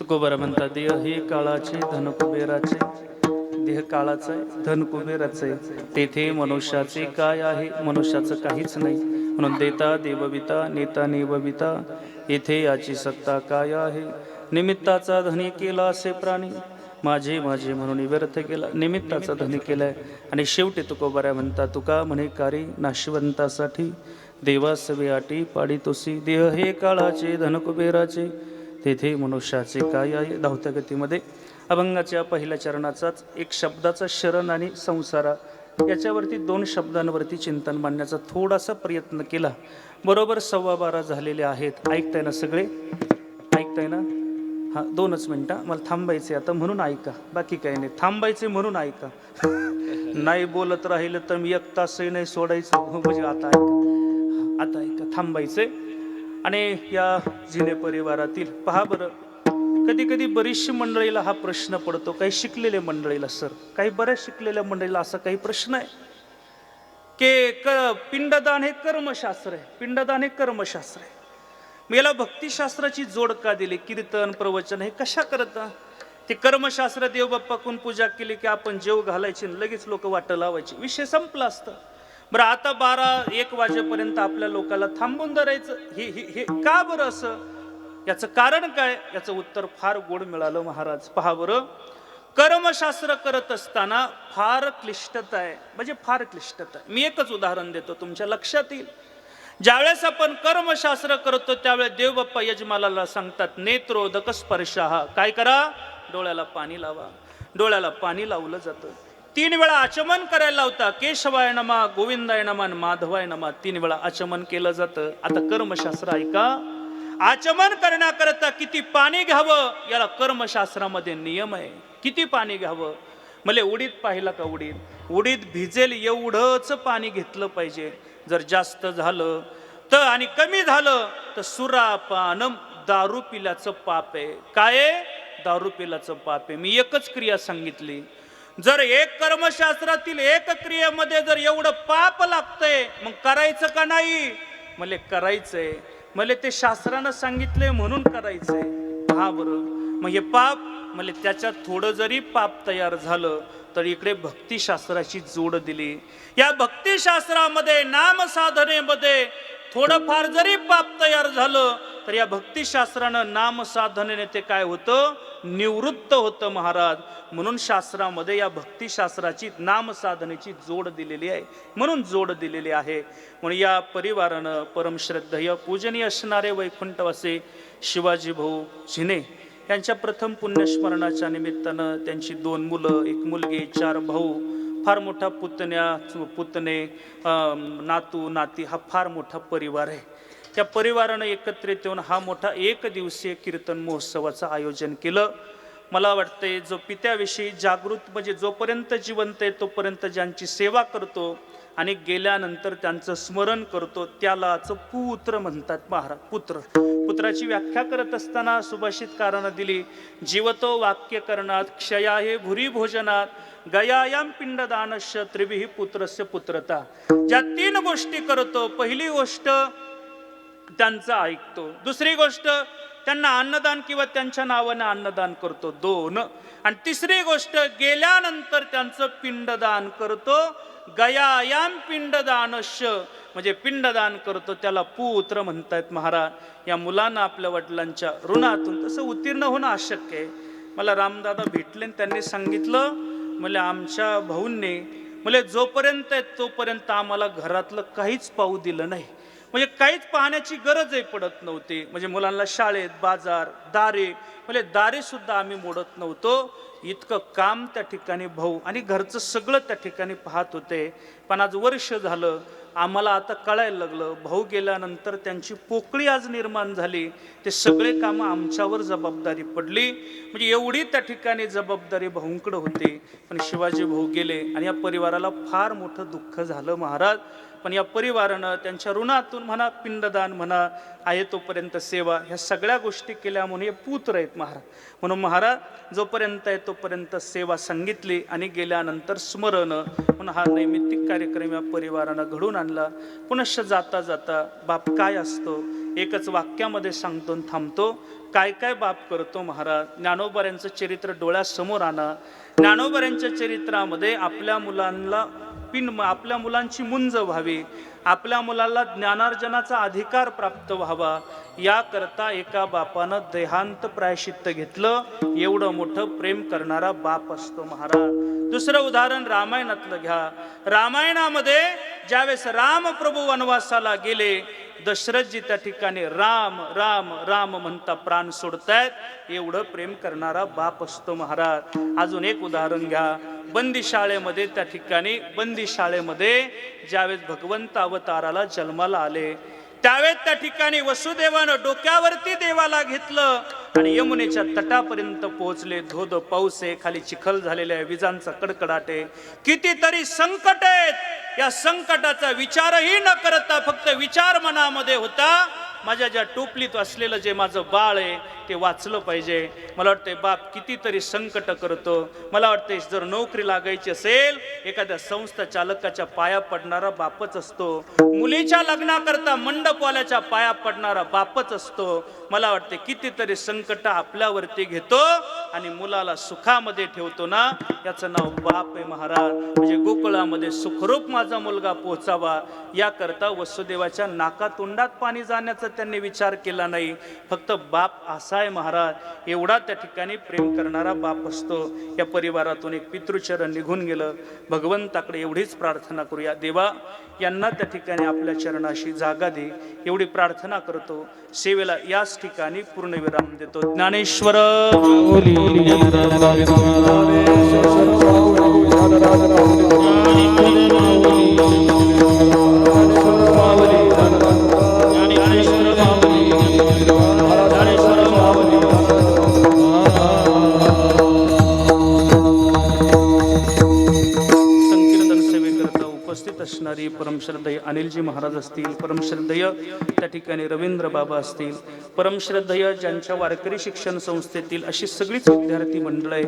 तुकोबारा म्हणतात देह हे काळाचे धन कुबेराचे देह काळाचं आहे धन कुबेराचं आहे तेथे मनुष्याचे काय आहे मनुष्याचं काहीच नाही म्हणून देता देवविता नेता नेवविता येथे याची सत्ता काय आहे निमित्ताचा धनी केला असे प्राणी माझे माझे म्हणून व्यर्थ केला निमित्ताचा धनी केलाय आणि शेवटी तुकोबारा म्हणतात तुका म्हणे कारी नाशिवंतासाठी देवासवे आटी पाडी तोसी देह हे काळाचे धन कुबेराचे तेथे मनुष्याचे काय आहे धावत्या गतीमध्ये अभंगाच्या पहिल्या चरणाचाच एक शब्दाचा शरण आणि संसारा याच्यावरती 2 शब्दांवरती चिंतन मांडण्याचा थोडासा प्रयत्न केला बरोबर 12:15 झालेले आहेत ऐकताय ना सगळे ऐकताय ना हा 2च मिनिटं मला थांबायचे आता म्हणून ऐका बाकी काही नाही थांबायचे म्हणून ऐका नाही बोलत राहिलं तर मी 1 तासही नाही सोडायचं म्हणजे आता ऐका थांबायचे आणि या जिने परिवारातील पहा बरं कधी कधी बरीचशी मंडळीला हा प्रश्न पडतो काही शिकलेल्या मंडळीला सर काही बऱ्याच शिकलेल्या मंडळीला असा काही प्रश्न आहे की पिंडदान हे कर्मशास्त्र आहे पिंडदान हे कर्मशास्त्र आहे मग याला भक्तिशास्त्राची जोड का दिली कीर्तन प्रवचन हे कशा करता ते कर्मशास्त्र देवबाप्पाकडून पूजा केली की आपण जेव घालायची लगेच लोक वाट लावायची विषय संपला असतं बरं आता 12-1 वाजेपर्यंत आपल्या लोकांना थांबून धरायचं हे का बरं असं याचं कारण काय याचं उत्तर फार गोड मिळालं महाराज पहा बरं कर्मशास्त्र करत असताना फार क्लिष्टता आहे म्हणजे फार क्लिष्टता आहे मी एकच उदाहरण देतो तुमच्या लक्षात येईल ज्यावेळेस आपण कर्मशास्त्र करतो त्यावेळेस देवबाप्पा यजमालाला सांगतात नेत्रोदक स्पर्शः काय करा डोळ्याला पाणी लावा डोळ्याला पाणी लावलं जातं 3 वेळा आचमन करायला लावता केशवाय नमा गोविंदाय नमा माधवाय नमा 3 वेळा आचमन केलं जातं आता कर्मशास्त्र ऐका आचमन करण्याकरता किती पाणी घ्यावं याला कर्मशास्त्रामध्ये नियम आहे किती पाणी घ्यावं मला उडीद पाहिला का उडीद भिजेल एवढंच पाणी घेतलं पाहिजे जर जास्त झालं तर आणि कमी झालं तर सुरापानम दारू पिल्याचं पाप आहे काय दारू पिल्याचं पाप आहे मी एकच क्रिया सांगितली जर एक कर्मशास्त्रातील एक क्रियेमध्ये जर एवढं पाप लागतंय मग करायचं का नाही मला करायचंय मला ते शास्त्रानं सांगितलंय म्हणून करायचंय हा बरं मग हे पाप मला त्याच्यात थोडं जरी पाप तयार झालं तर इकडे भक्तिशास्त्राची जोड दिली. या भक्तिशास्त्रामध्ये नामसाधनेमध्ये थोडंफार जरी पाप तयार झालं तर या भक्तिशास्त्रानं नामसाधनेने ते काय होतं, निवृत्त होतं महाराज. म्हणून शास्त्रामध्ये या भक्तिशास्त्राची नामसाधनेची जोड दिलेली आहे, म्हणून जोड दिलेली आहे. म्हणून या परिवारानं परमश्रद्धेय पूजनीय असणारे वैकुंठवासी शिवाजी भाऊ झिने यांच्या प्रथम पुण्यस्मरणाच्या निमित्तानं त्यांची 2 मुलं, 1 मुलगी, 4 भाऊ, फार मोठा पुतणे, नातू नाती, हा फार मोठा परिवार आहे. त्या परिवारानं एकत्रित येऊन हा मोठा 1 दिवसीय कीर्तन महोत्सवाचं आयोजन केलं. मला वाटते जो पित्याविषयी जागृत, म्हणजे जोपर्यंत जिवंत आहे तोपर्यंत ज्यांची सेवा करतो आणि गेल्यानंतर त्यांचं स्मरण करतो त्यालाच पुत्र म्हणतात महाराज. पुत्राची व्याख्या करत असताना सुभाषितकारानं दिली, जीवतो वाक्य करणात, क्षया हे भुरी भोजनात, गयायाम पिंडदानस्य, त्रिभिः पुत्रस्य पुत्रता. ज्या 3 गोष्टी करतो, पहिली गोष्ट त्यांचं ऐकतो, दुसरी गोष्ट त्यांना अन्नदान किंवा त्यांच्या नावाने अन्नदान करतो 2, आणि तिसरी गोष्ट गेल्यानंतर त्यांचं पिंडदान करतो. गयायाम पिंडदानस्य म्हणजे पिंडदान करतो, त्याला पुत्र म्हणतायत महाराज. या मुलांना आपल्या वडिलांच्या ऋणातून तसं उत्तीर्ण होणं अशक्य आहे. मला रामदादा भेटले, त्यांनी सांगितलं, म्हणजे आमच्या भाऊंनी म्हणजे जोपर्यंत आहे तोपर्यंत आम्हाला घरातलं काहीच पाहू दिलं नाही, म्हणजे काहीच पाहण्याची गरजही पडत नव्हती. म्हणजे मुलांना शाळेत, बाजार, दारे, म्हणजे दारे सुद्धा आम्ही मोडत नव्हतो. इतकं काम त्या ठिकाणी भाऊ आणि घरचं सगळं त्या ठिकाणी पाहत होते. पण आज वर्ष झालं आम्हाला आता कळायला लागलं, भाऊ गेल्यानंतर त्यांची पोकळी आज निर्माण झाली. ते सगळे कामं आमच्यावर जबाबदारी पडली, म्हणजे एवढी त्या ठिकाणी जबाबदारी भाऊंकडे होती. पण शिवाजी भाऊ गेले आणि या परिवाराला फार मोठं दुःख झालं महाराज. पण या परिवारानं त्यांच्या ऋणातून म्हणा, पिंडदान म्हणा, आहे तोपर्यंत सेवा, ह्या सगळ्या गोष्टी केल्या म्हणून हे पुत्र आहेत महाराज. म्हणून महाराज जोपर्यंत आहे तोपर्यंत सेवा सांगितली आणि गेल्यानंतर स्मरण म्हणून हा नैमित्तिक कार्यक्रम या परिवारानं घडून आणला. पुनश्च जाता जाता बाप काय असतो एकच वाक्यामध्ये सांगतो थांबतो. काय काय बाप करतो महाराज. ज्ञानोबाऱ्यांचं चरित्र डोळ्यासमोर आणा. ज्ञानोबाऱ्यांच्या चरित्रामध्ये आपल्या मुलांची मुंज व्हावी, आपल्या मुलाला ज्ञानार्जनाचा अधिकार प्राप्त व्हावा, याकरता एका बापानं देहांत प्रायश्चित्त घेतलं. एवढं मोठं प्रेम करणारा बाप असतो महाराज. दुसरं उदाहरण रामायणातलं घ्या. रामायणामध्ये ज्यावेळेस रामप्रभू वनवासाला गेले, दशरथजी त्या ठिकाणी राम राम राम म्हणता प्राण सोडतायत. एवढं प्रेम करणारा बाप असतो महाराज. अजून एक उदाहरण घ्या. बंदीशाळेमध्ये त्या ठिकाणी बंदीशाळेमध्ये ज्यावेळेस भगवंत अवताराला जन्माला आले त्यावेळेस त्या ठिकाणी वसुदेवानं डोक्यावरती देवाला घेतलं आणि यमुनेच्या तटापर्यंत पोहोचले. धोध पाऊस आहे, खाली चिखल झालेला आहे, विजांचा कडकडाट आहे, कितीतरी संकट आहेत. या संकटाचा विचारही न करता फक्त विचार मनामध्ये होता, माझ्या ज्या टोपलीत असलेलं जे माझं बाळ आहे ते वाचलं पाहिजे. मला वाटतंय बाप कितीतरी संकट करतो. मला वाटतंय जर नोकरी लागायची असेल एखाद्या संस्था चालकाच्या पाया पडणारा बापच असतो. मुलीच्या लग्नाकरता मंडपवाल्याच्या पाया पडणारा बापच असतो. मला वाटते कितीतरी संकट आपल्यावरती घेतो आणि मुलाला सुखामध्ये ठेवतो ना, याचं नाव बाप आहे महाराज. म्हणजे गोकुळामध्ये सुखरूप माझा मुलगा पोहोचावा याकरता वसुदेवाच्या नाकातोंडात पाणी जाण्याचा त्यांनी विचार केला नाही. फक्त बाप असा आहे महाराज. एवढा त्या ठिकाणी प्रेम करणारा बाप असतो. या परिवारातून एक पितृचरण निघून गेलं. भगवंताकडे एवढीच प्रार्थना करूया, देवा यांना त्या ठिकाणी आपल्या चरणाशी जागा दे, एवढी प्रार्थना करतो. सेवेला याच ठिकाणी पूर्णविराम देतो. ज्ञानेश्वर असणारी परमश्रद्धेय अनिलजी महाराज असतील, परमश्रद्धेय त्या ठिकाणी रवींद्र बाबा असतील, परमश्रद्धेय ज्यांच्या वारकरी शिक्षण संस्थेतील अशी सगळीच विद्यार्थी मंडळ आहे.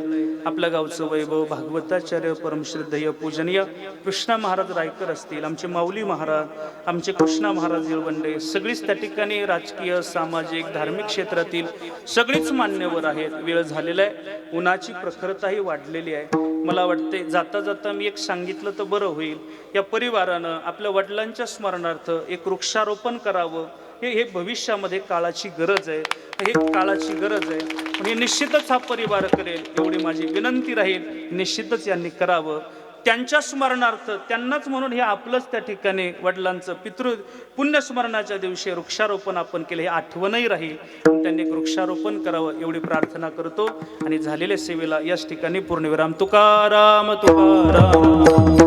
आपल्या गावचं वैभव भागवताचार्य परमश्रद्धेय पूजनीय कृष्णा महाराज रायकर असतील, आमचे माऊली महाराज, आमचे कृष्णा महाराज येळवंडे, सगळीच त्या ठिकाणी राजकीय, सामाजिक, धार्मिक क्षेत्रातील सगळीच मान्यवर आहेत. वेळ झालेला आहे, उन्हाची प्रखरताही वाढलेली आहे. मला वाटते जाता जाता मी एक सांगितलं तर बरं होईल. या परिवारानं आपल्या वडिलांच्या स्मरणार्थ एक वृक्षारोपण करावं. हे भविष्यामध्ये काळाची गरज आहे. हे काळाची गरज आहे. पण हे निश्चितच हा परिवार करेल एवढी माझी विनंती राहील. निश्चितच यांनी करावं. त्यांच्या स्मरणार्थ त्यांनाच म्हणून हे आपलंच त्या ठिकाणी वडिलांचं पुण्यस्मरणाच्या दिवशी वृक्षारोपण आपण केलं, हे आठवणही राहील. त्यांनी एक वृक्षारोपण करावं एवढी प्रार्थना करतो आणि झालेल्या सेवेला याच ठिकाणी पूर्णविराम. तुकाराम तुकाराम.